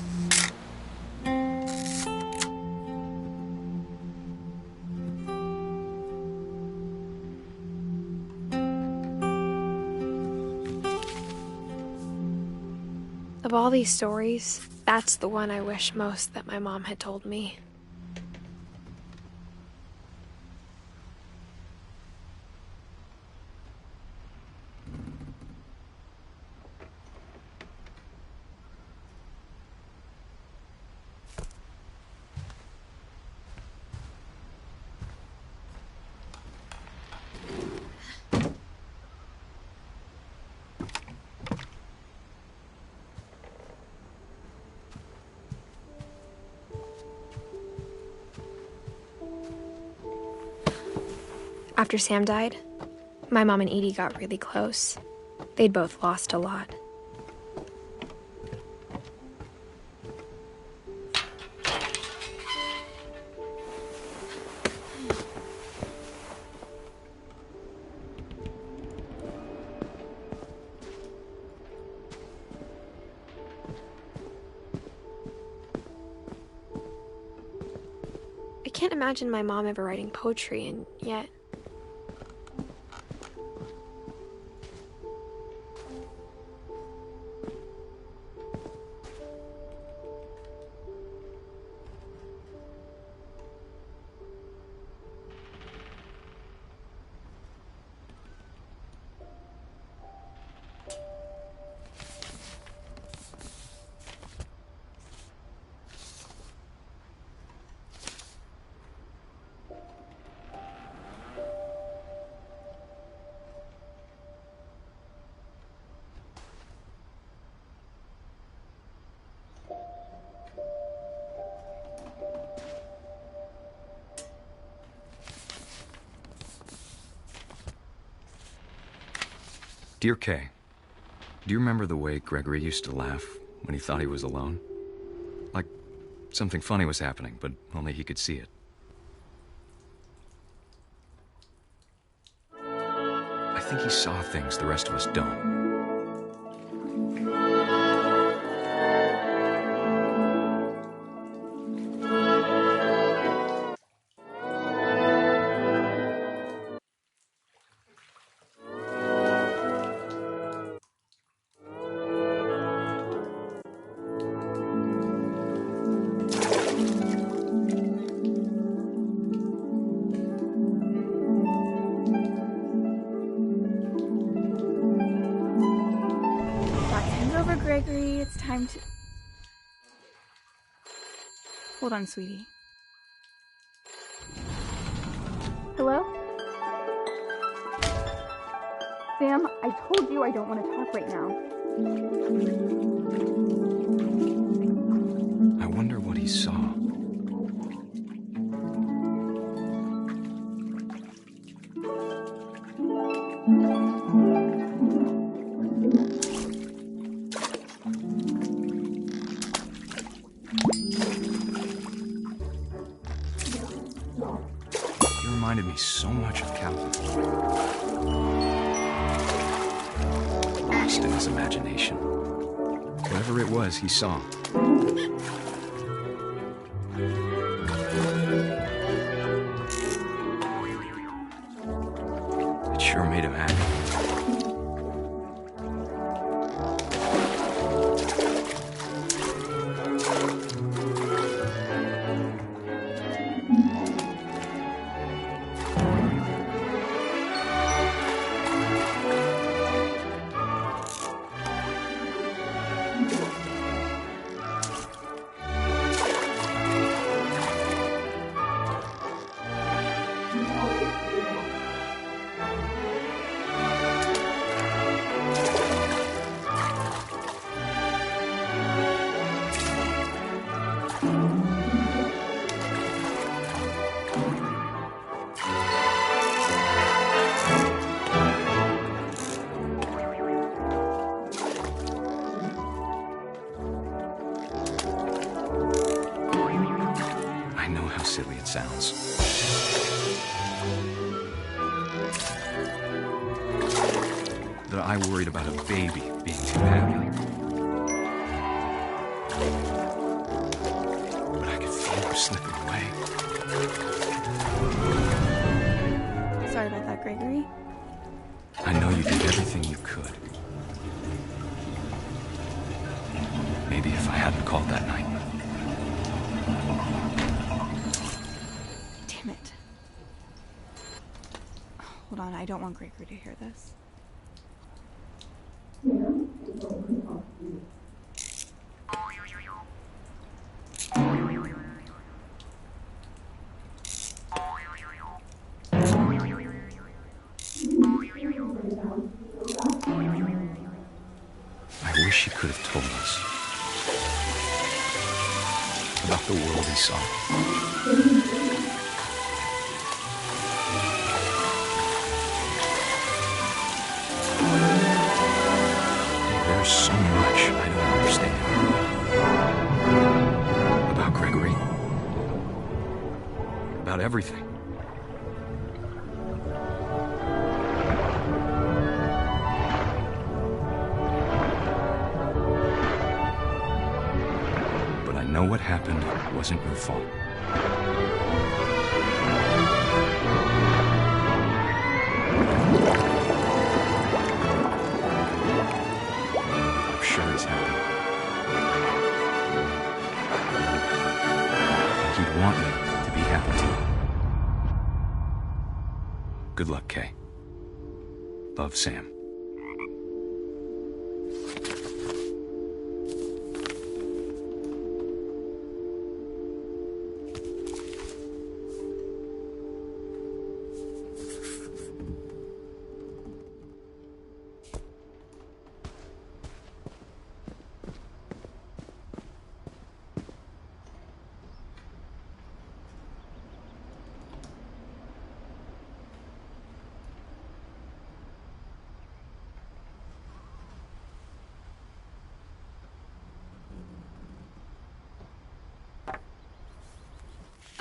Of all these stories, that's the one I wish most that my mom had told me. After Sam died, my mom and Edie got really close. They'd both lost a lot. I can't imagine my mom ever writing poetry, and yet... Dear Kay, do you remember the way Gregory used to laugh when he thought he was alone? Like something funny was happening, but only he could see it. I think he saw things the rest of us don't. Gregory, it's time to... Hold on, sweetie. Hello? Sam, I told you I don't want to talk right now. I wonder what he saw. You reminded me so much of Calvin. Lost in his imagination. Whatever it was he saw. It sure made him happy. Silly it sounds. That I worried about a baby being too happy. But I could feel her slipping away. Sorry about that, Gregory. I know you did everything you could. Maybe if I hadn't called that night. Damn it. Hold on, I don't want Gregory to hear this. I wish he could have told us about the world he saw. There's so much I don't understand about Gregory, about everything. But I know what happened wasn't your fault. I'm sure he's happy. And he'd want you to be happy too. Good luck, Kay. Love, Sam.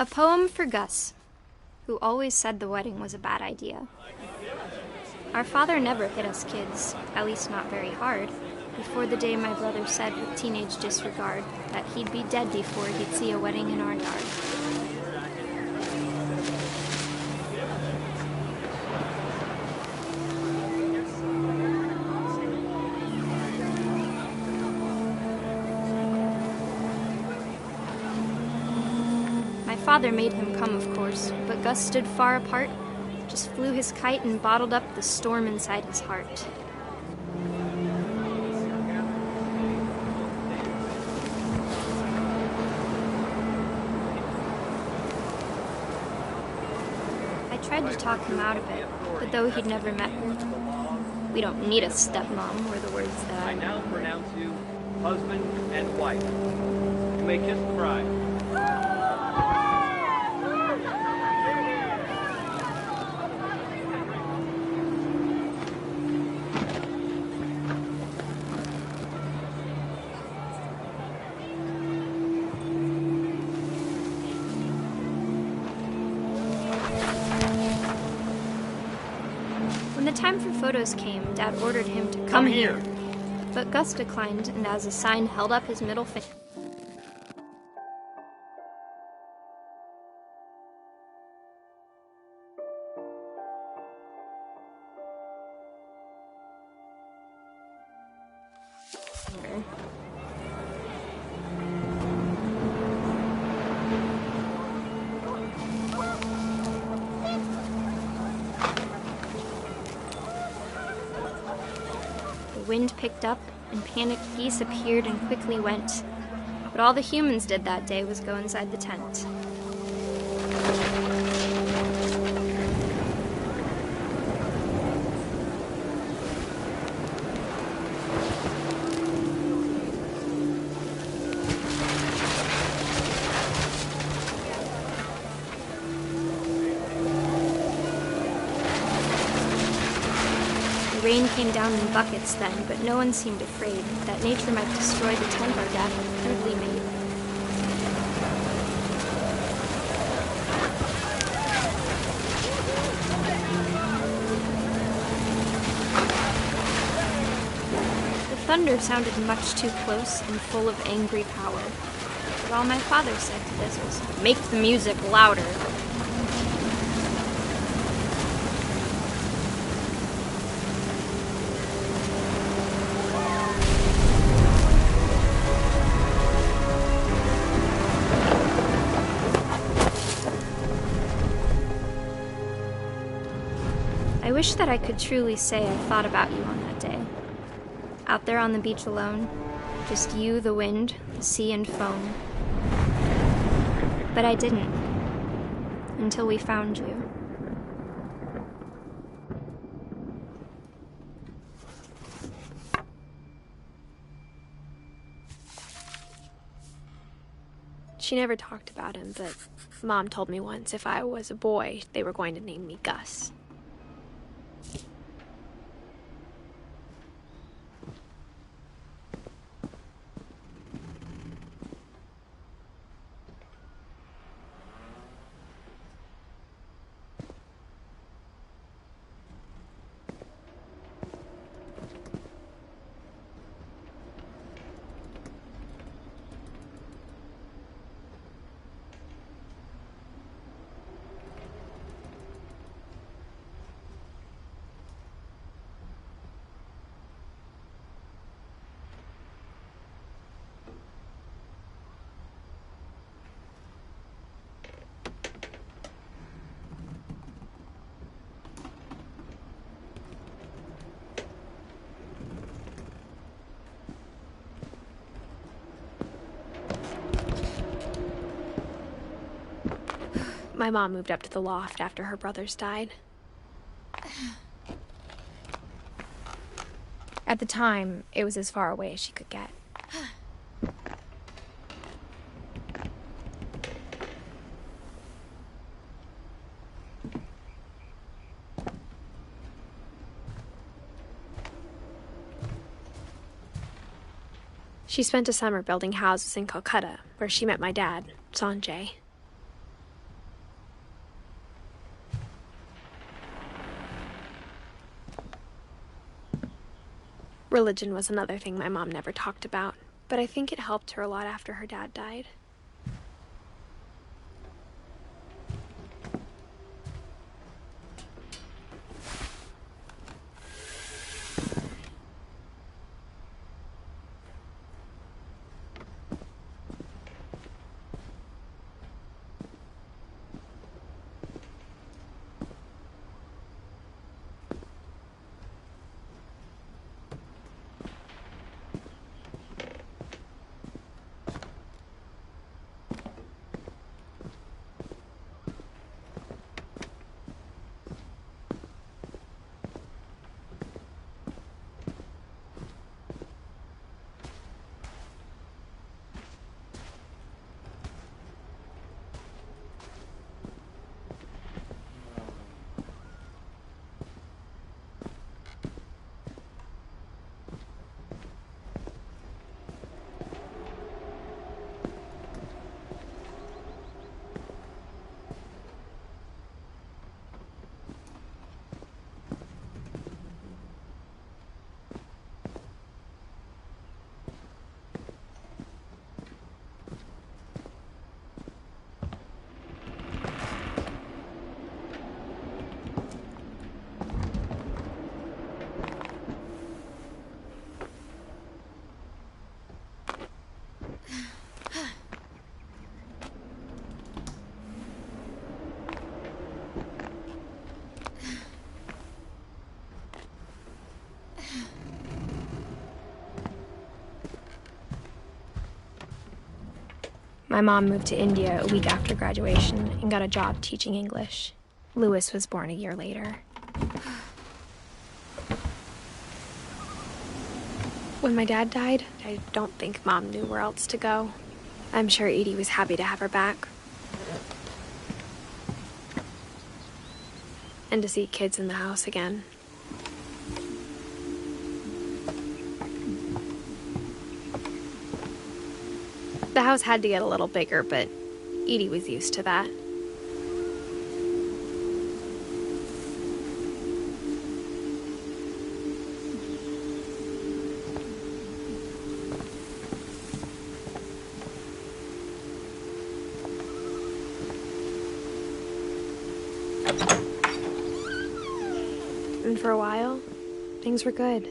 A poem for Gus, who always said the wedding was a bad idea. Our father never hit us kids, at least not very hard, before the day my brother said with teenage disregard that he'd be dead before he'd see a wedding in our yard. Father made him come, of course, but Gus stood far apart, just flew his kite and bottled up the storm inside his heart. I tried to talk him out of it, but though he'd never met her, "We don't need a stepmom," were the words that I now pronounce you husband and wife. You may kiss the bride. the time for photos came, Dad ordered him to Come here. But Gus declined, and as a sign held up his middle finger. The wind picked up, and panicked geese appeared and quickly went. But all the humans did that day was go inside the tent. The rain came down in buckets then, but no one seemed afraid that nature might destroy the tent our dad had crudely made. The thunder sounded much too close and full of angry power. But all my father said to this was, "Make the music louder." I wish that I could truly say I thought about you on that day. Out there on the beach alone, just you, the wind, the sea, and foam. But I didn't, until we found you. She never talked about him, but Mom told me once if I was a boy, they were going to name me Gus. My mom moved up to the loft after her brothers died. At the time, it was as far away as she could get. She spent a summer building houses in Calcutta, where she met my dad, Sanjay. Religion was another thing my mom never talked about, but I think it helped her a lot after her dad died. My mom moved to India a week after graduation and got a job teaching English. Louis was born a year later. When my dad died, I don't think Mom knew where else to go. I'm sure Edie was happy to have her back. And to see kids in the house again. The house had to get a little bigger, but Edie was used to that. And for a while, things were good.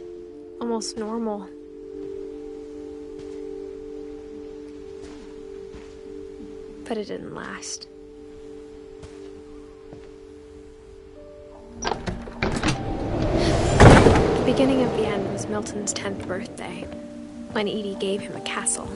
Almost normal. But it didn't last. The beginning of the end was Milton's 10th birthday, when Edie gave him a castle.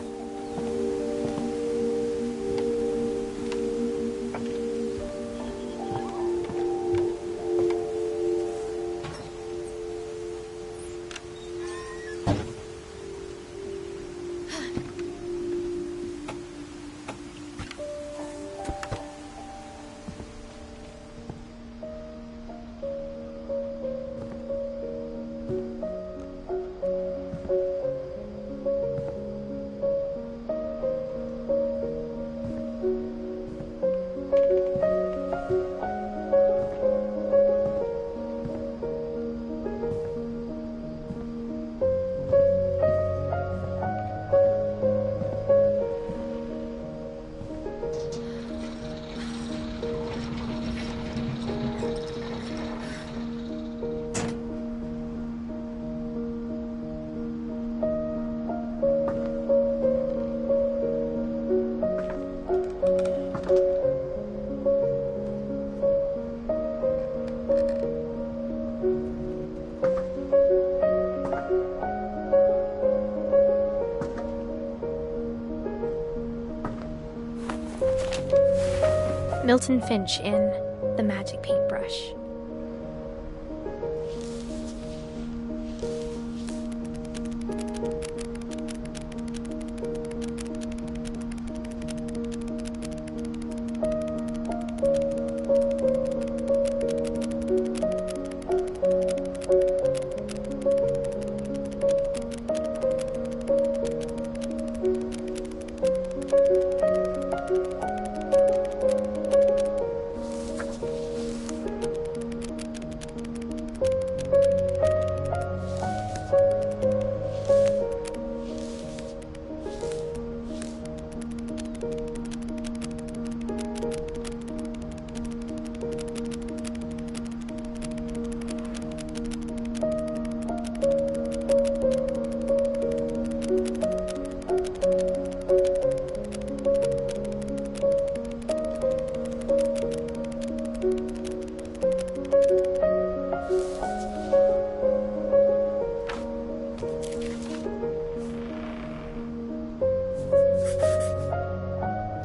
Milton Finch in The Magic Paintbrush.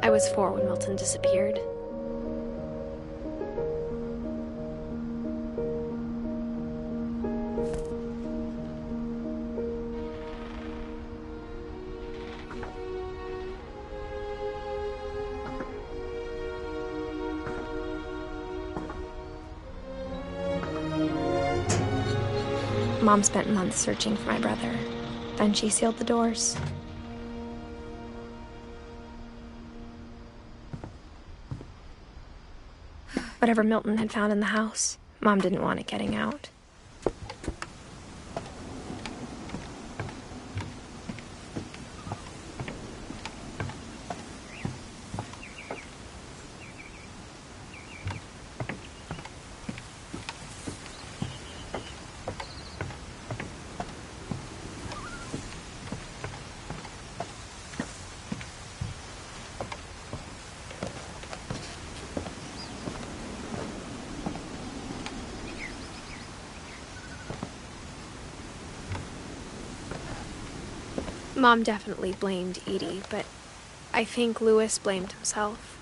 I was 4 when Milton disappeared. Mom spent months searching for my brother. Then she sealed the doors. Whatever Milton had found in the house, Mom didn't want it getting out. Mom definitely blamed Edie, but I think Lewis blamed himself.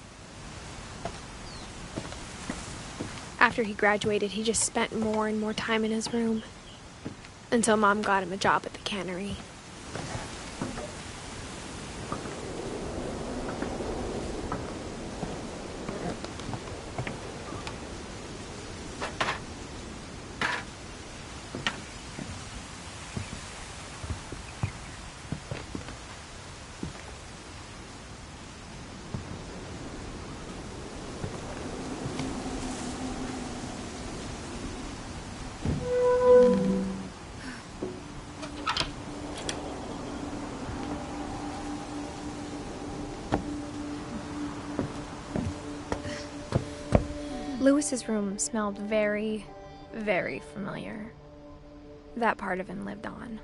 After he graduated, he just spent more and more time in his room, until Mom got him a job at the cannery. Lewis's room smelled very, very familiar. That part of him lived on.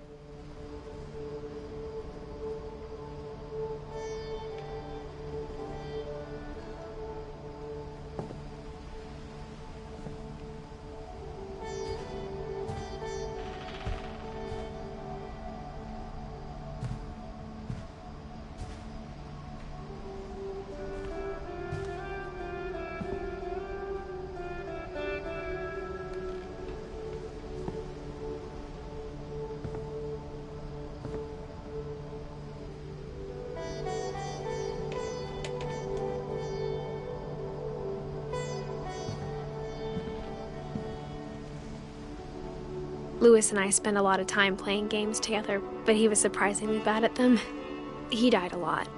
Lewis and I spent a lot of time playing games together, but he was surprisingly bad at them. He died a lot.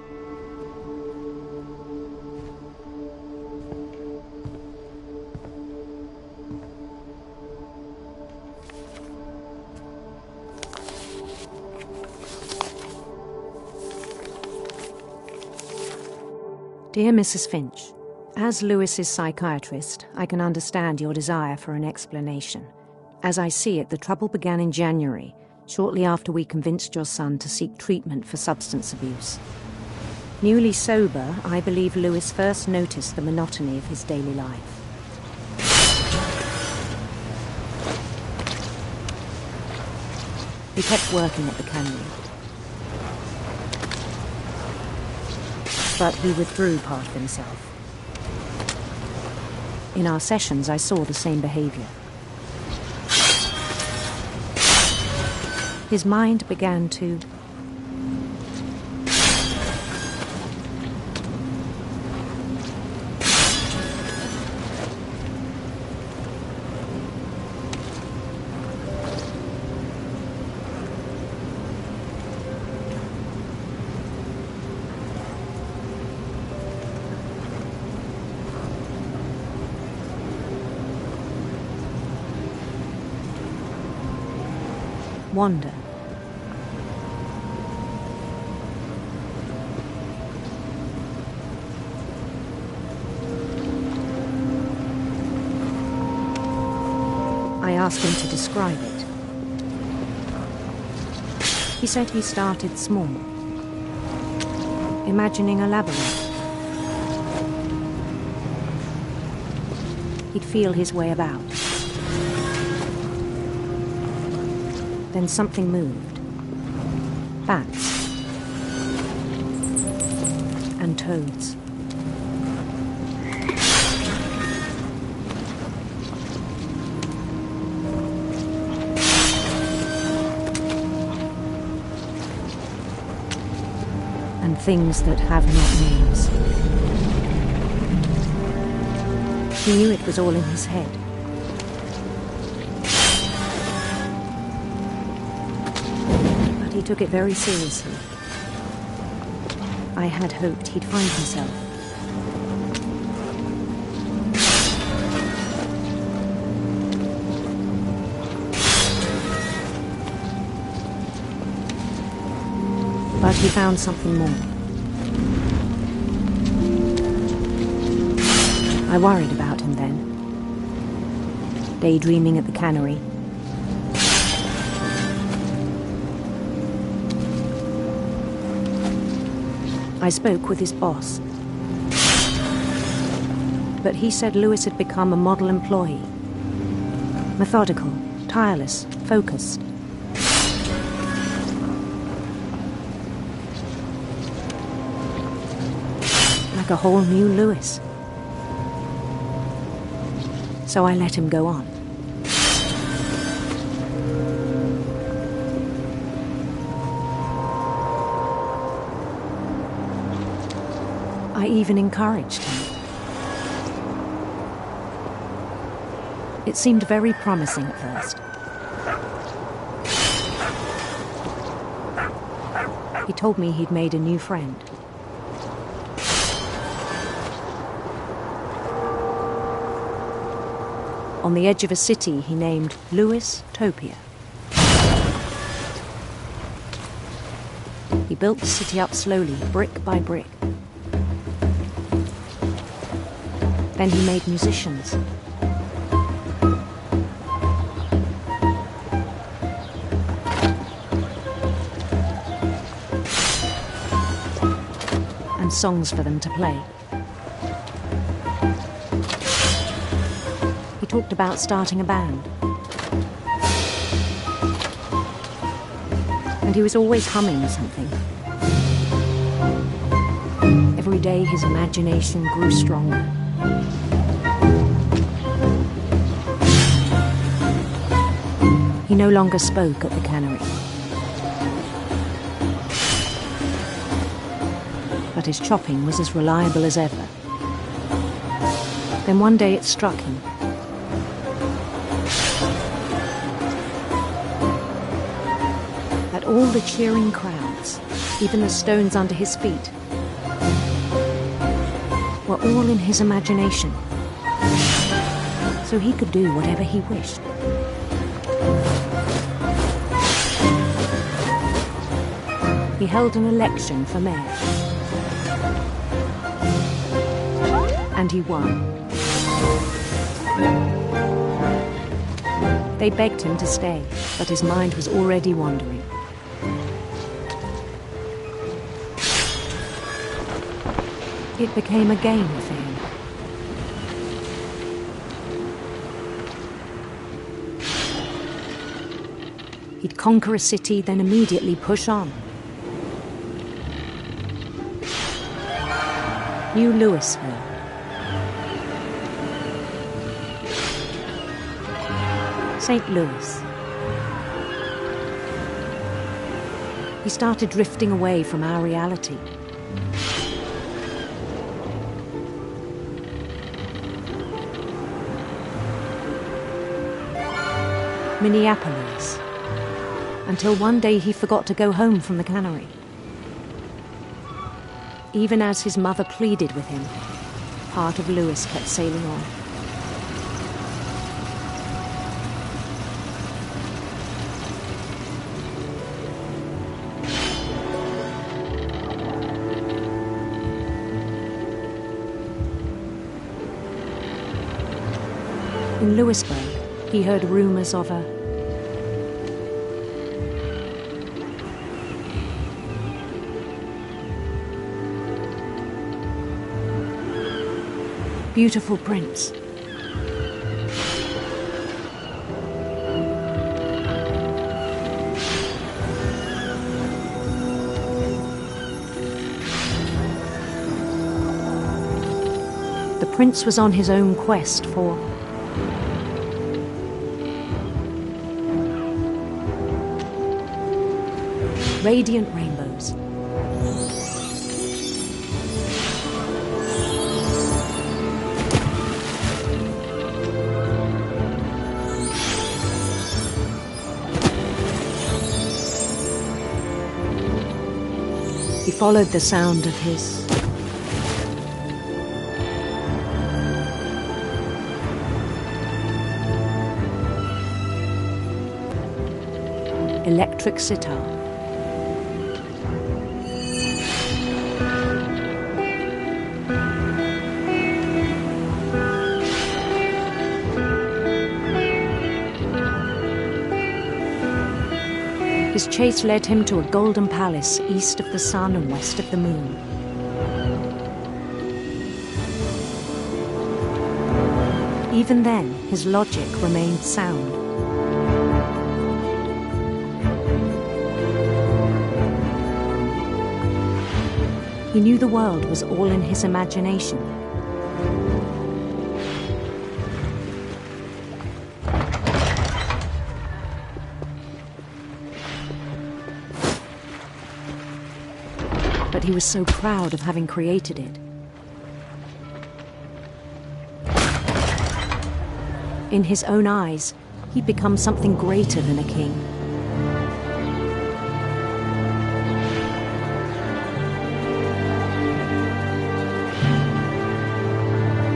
Dear Mrs. Finch, as Lewis's psychiatrist, I can understand your desire for an explanation. As I see it, the trouble began in January, shortly after we convinced your son to seek treatment for substance abuse. Newly sober, I believe Lewis first noticed the monotony of his daily life. He kept working at the cannery, but he withdrew part of himself. In our sessions, I saw the same behavior. His mind began to wander. I asked him to describe it. He said he started small, imagining a labyrinth. He'd feel his way about. Then something moved. Bats. And toads. And things that have not names. He knew it was all in his head. But he took it very seriously. I had hoped he'd find himself. But he found something more. I worried about him then. Daydreaming at the cannery. I spoke with his boss. But he said Lewis had become a model employee. Methodical, tireless, focused. like a whole new Lewis. So I let him go on. I even encouraged him. It seemed very promising at first. He told me he'd made a new friend. On the edge of a city he named Lewis Topia. He built the city up slowly, brick by brick. Then he made musicians. And songs for them to play. He talked about starting a band. And he was always humming something. Every day his imagination grew stronger. He no longer spoke at the cannery. But his chopping was as reliable as ever. Then one day it struck him. That all the cheering crowds, even the stones under his feet, were all in his imagination. So he could do whatever he wished. He held an election for mayor. And he won. They begged him to stay, but his mind was already wandering. It became a game for him. He'd conquer a city, then immediately push on. New Louisville. St. Louis. He started drifting away from our reality. Minneapolis. Until one day he forgot to go home from the cannery. Even as his mother pleaded with him, part of Lewis kept sailing on. In Lewisburg, he heard rumors of a beautiful prince. The prince was on his own quest for radiant rainbows. He followed the sound of his electric sitar. His chase led him to a golden palace east of the sun and west of the moon. Even then, his logic remained sound. He knew the world was all in his imagination. But he was so proud of having created it. In his own eyes, he'd become something greater than a king.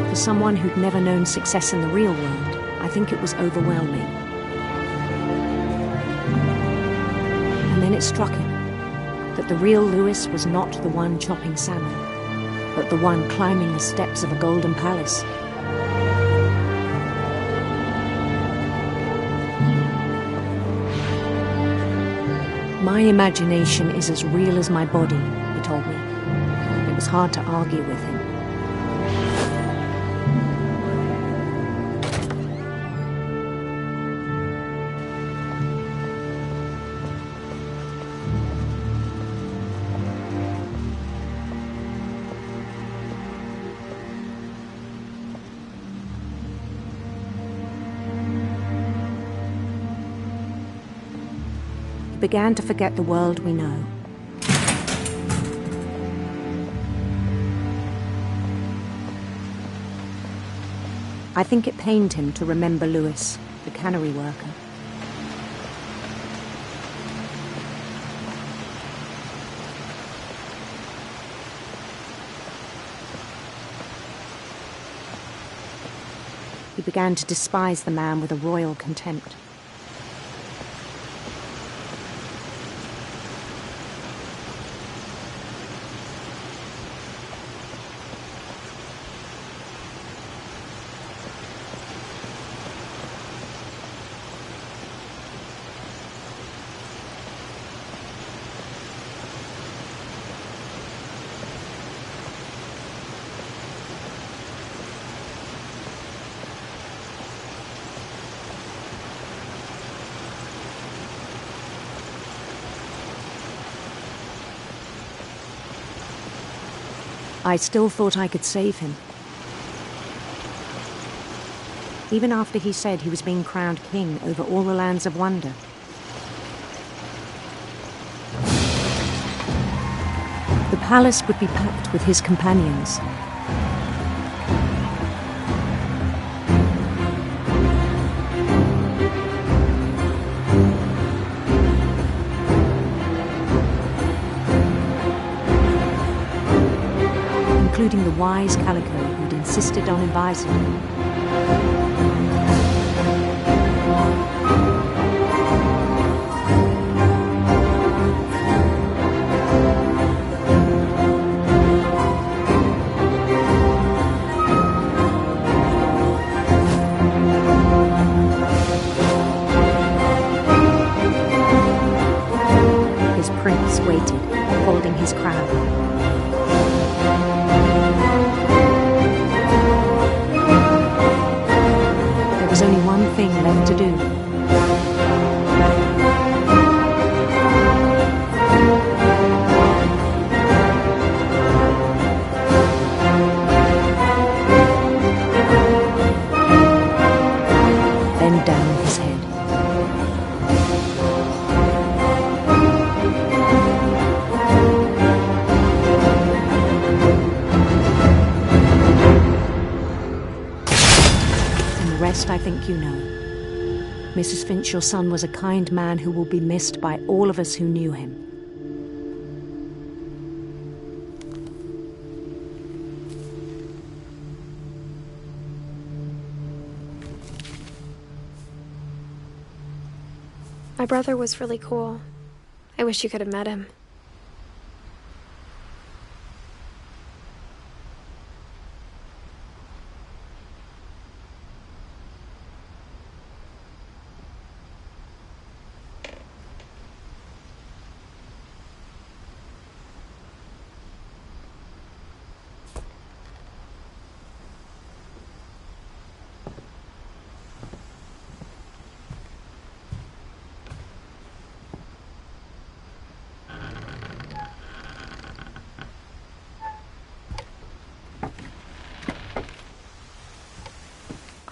For someone who'd never known success in the real world, I think it was overwhelming. And then it struck him that the real Lewis was not the one chopping salmon, but the one climbing the steps of a golden palace. My imagination is as real as my body, he told me. It was hard to argue with him. Began to forget the world we know. I think it pained him to remember Lewis, the cannery worker. He began to despise the man with a royal contempt. I still thought I could save him. Even after he said he was being crowned king over all the lands of wonder. The palace would be packed with his companions. Including the wise Calico who'd insisted on advising him. His prince waited, holding his crown. There was only one thing left to do. Bend down his head. The rest I think you know. Mrs. Finch, your son was a kind man who will be missed by all of us who knew him. My brother was really cool. I wish you could have met him.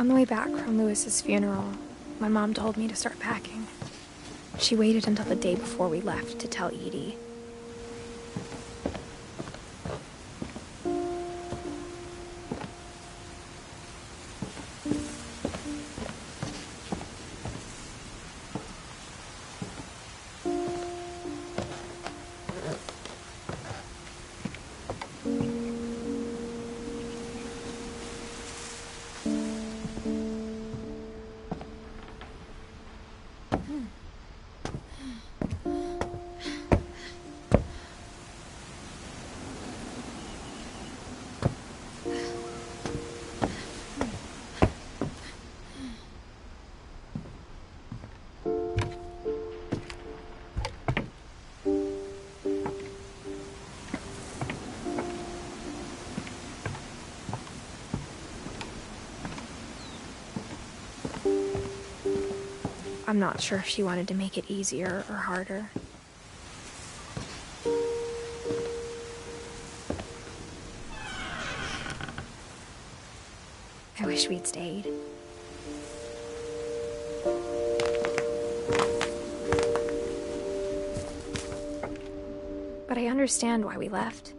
On the way back from Lewis's funeral, my mom told me to start packing. She waited until the day before we left to tell Edie. I'm not sure if she wanted to make it easier or harder. I wish we'd stayed. But I understand why we left.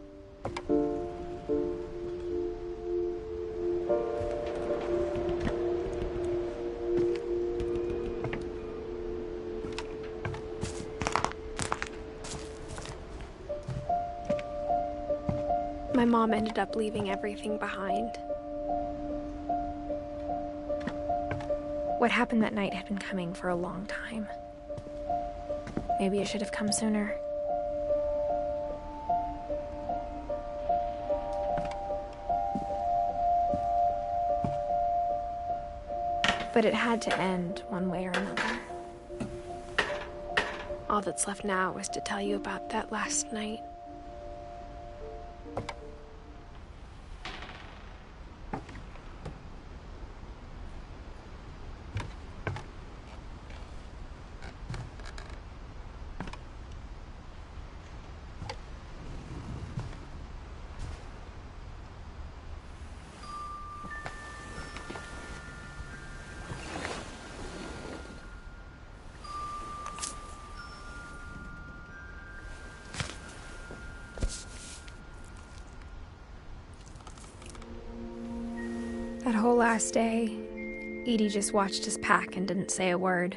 My mom ended up leaving everything behind. What happened that night had been coming for a long time. Maybe it should have come sooner. But it had to end one way or another. All that's left now is to tell you about that last night. That whole last day, Edie just watched us pack and didn't say a word.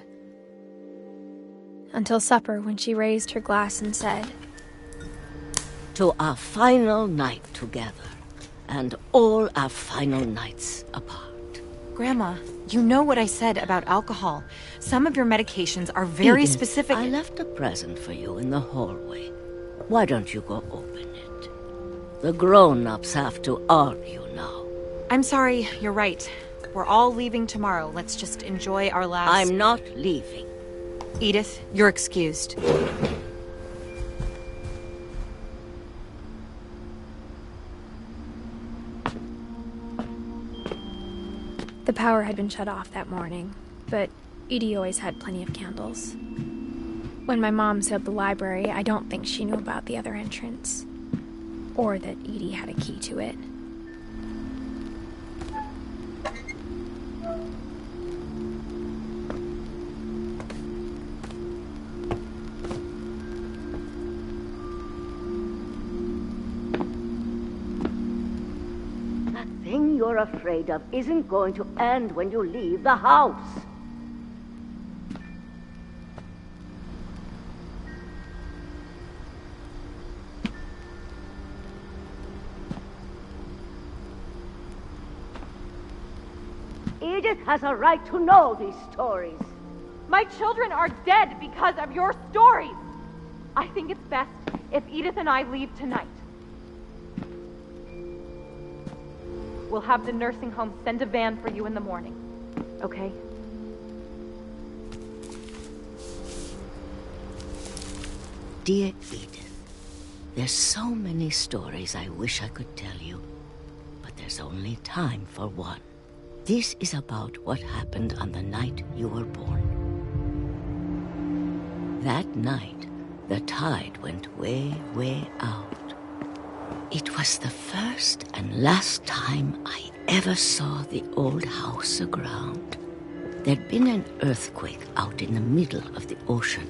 Until supper, when she raised her glass and said, "To our final night together, and all our final nights apart." Grandma, you know what I said about alcohol. Some of your medications are very Edith, specific. I left a present for you in the hallway. Why don't you go open it? The grown-ups have to argue now. I'm sorry, you're right. We're all leaving tomorrow. Let's just enjoy our last... I'm not leaving. Edith, you're excused. The power had been shut off that morning, but Edie always had plenty of candles. When my mom sealed the library, I don't think she knew about the other entrance, or that Edie had a key to it. The thing you're afraid of isn't going to end when you leave the house. Edith has a right to know these stories. My children are dead because of your stories. I think it's best if Edith and I leave tonight. We'll have the nursing home send a van for you in the morning, okay? Dear Edith, there's so many stories I wish I could tell you, but there's only time for one. This is about what happened on the night you were born. That night, the tide went way, way out. It was the first and last time I ever saw the old house aground, there'd been an earthquake out in the middle of the ocean.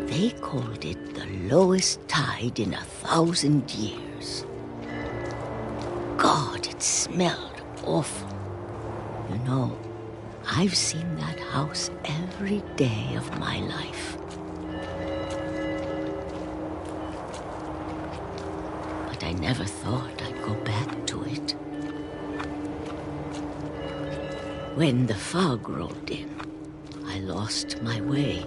They called it the lowest tide in 1,000 years. God, it smelled awful. You know, I've seen that house every day of my life. But I never thought I'd go back to it. When the fog rolled in, I lost my way.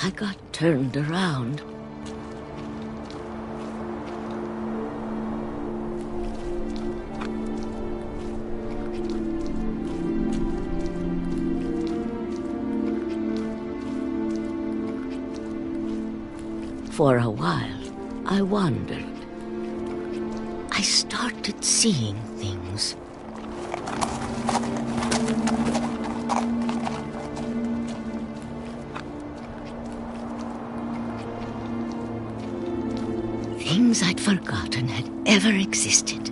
I got turned around. For a while, I wondered. I started seeing things. Things I'd forgotten had ever existed.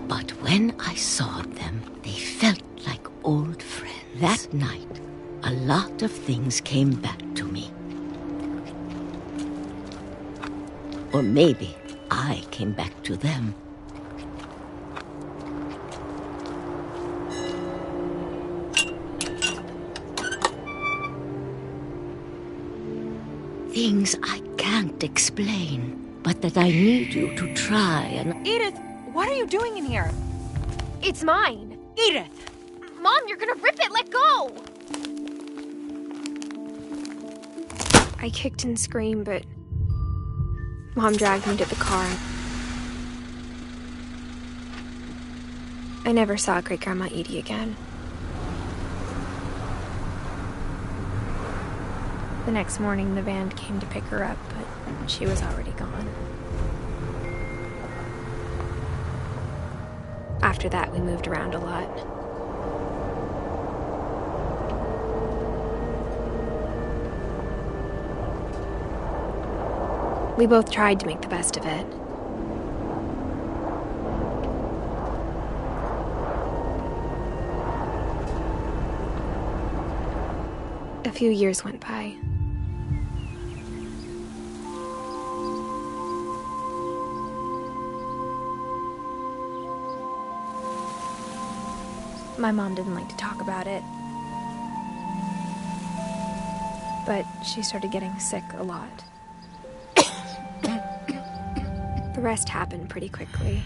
But when I saw them, they felt like old friends. That night, a lot of things came back to me. Or maybe I came back to them. Things I can't explain, but that I need you to try and... Edith, what are you doing in here? It's mine. Edith! Mom, you're gonna rip it! Let go! I kicked and screamed, but Mom dragged me to the car. I never saw Great-Grandma Edie again. The next morning, the van came to pick her up, but she was already gone. After that, we moved around a lot. We both tried to make the best of it. A few years went by. My mom didn't like to talk about it, but she started getting sick a lot. The rest happened pretty quickly.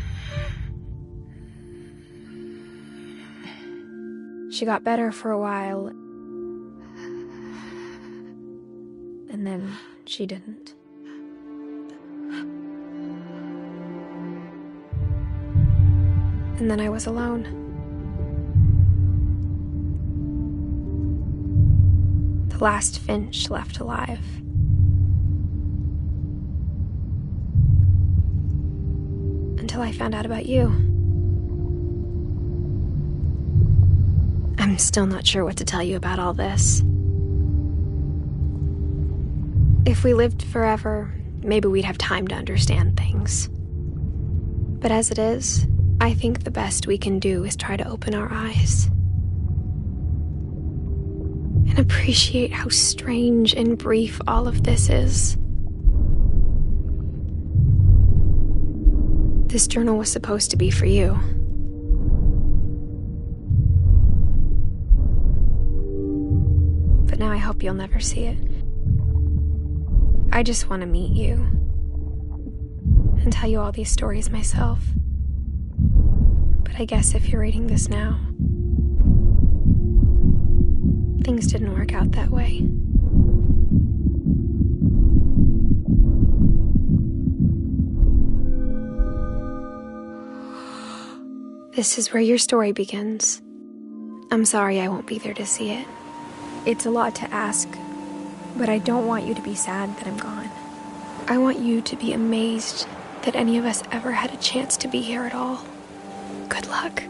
She got better for a while, and then she didn't. And then I was alone. The last Finch left alive. Until I found out about you. I'm still not sure what to tell you about all this. If we lived forever, maybe we'd have time to understand things. But as it is, I think the best we can do is try to open our eyes. And appreciate how strange and brief all of this is. This journal was supposed to be for you. But now I hope you'll never see it. I just want to meet you and tell you all these stories myself. But I guess if you're reading this now, things didn't work out that way. This is where your story begins. I'm sorry I won't be there to see it. It's a lot to ask, but I don't want you to be sad that I'm gone. I want you to be amazed that any of us ever had a chance to be here at all. Good luck.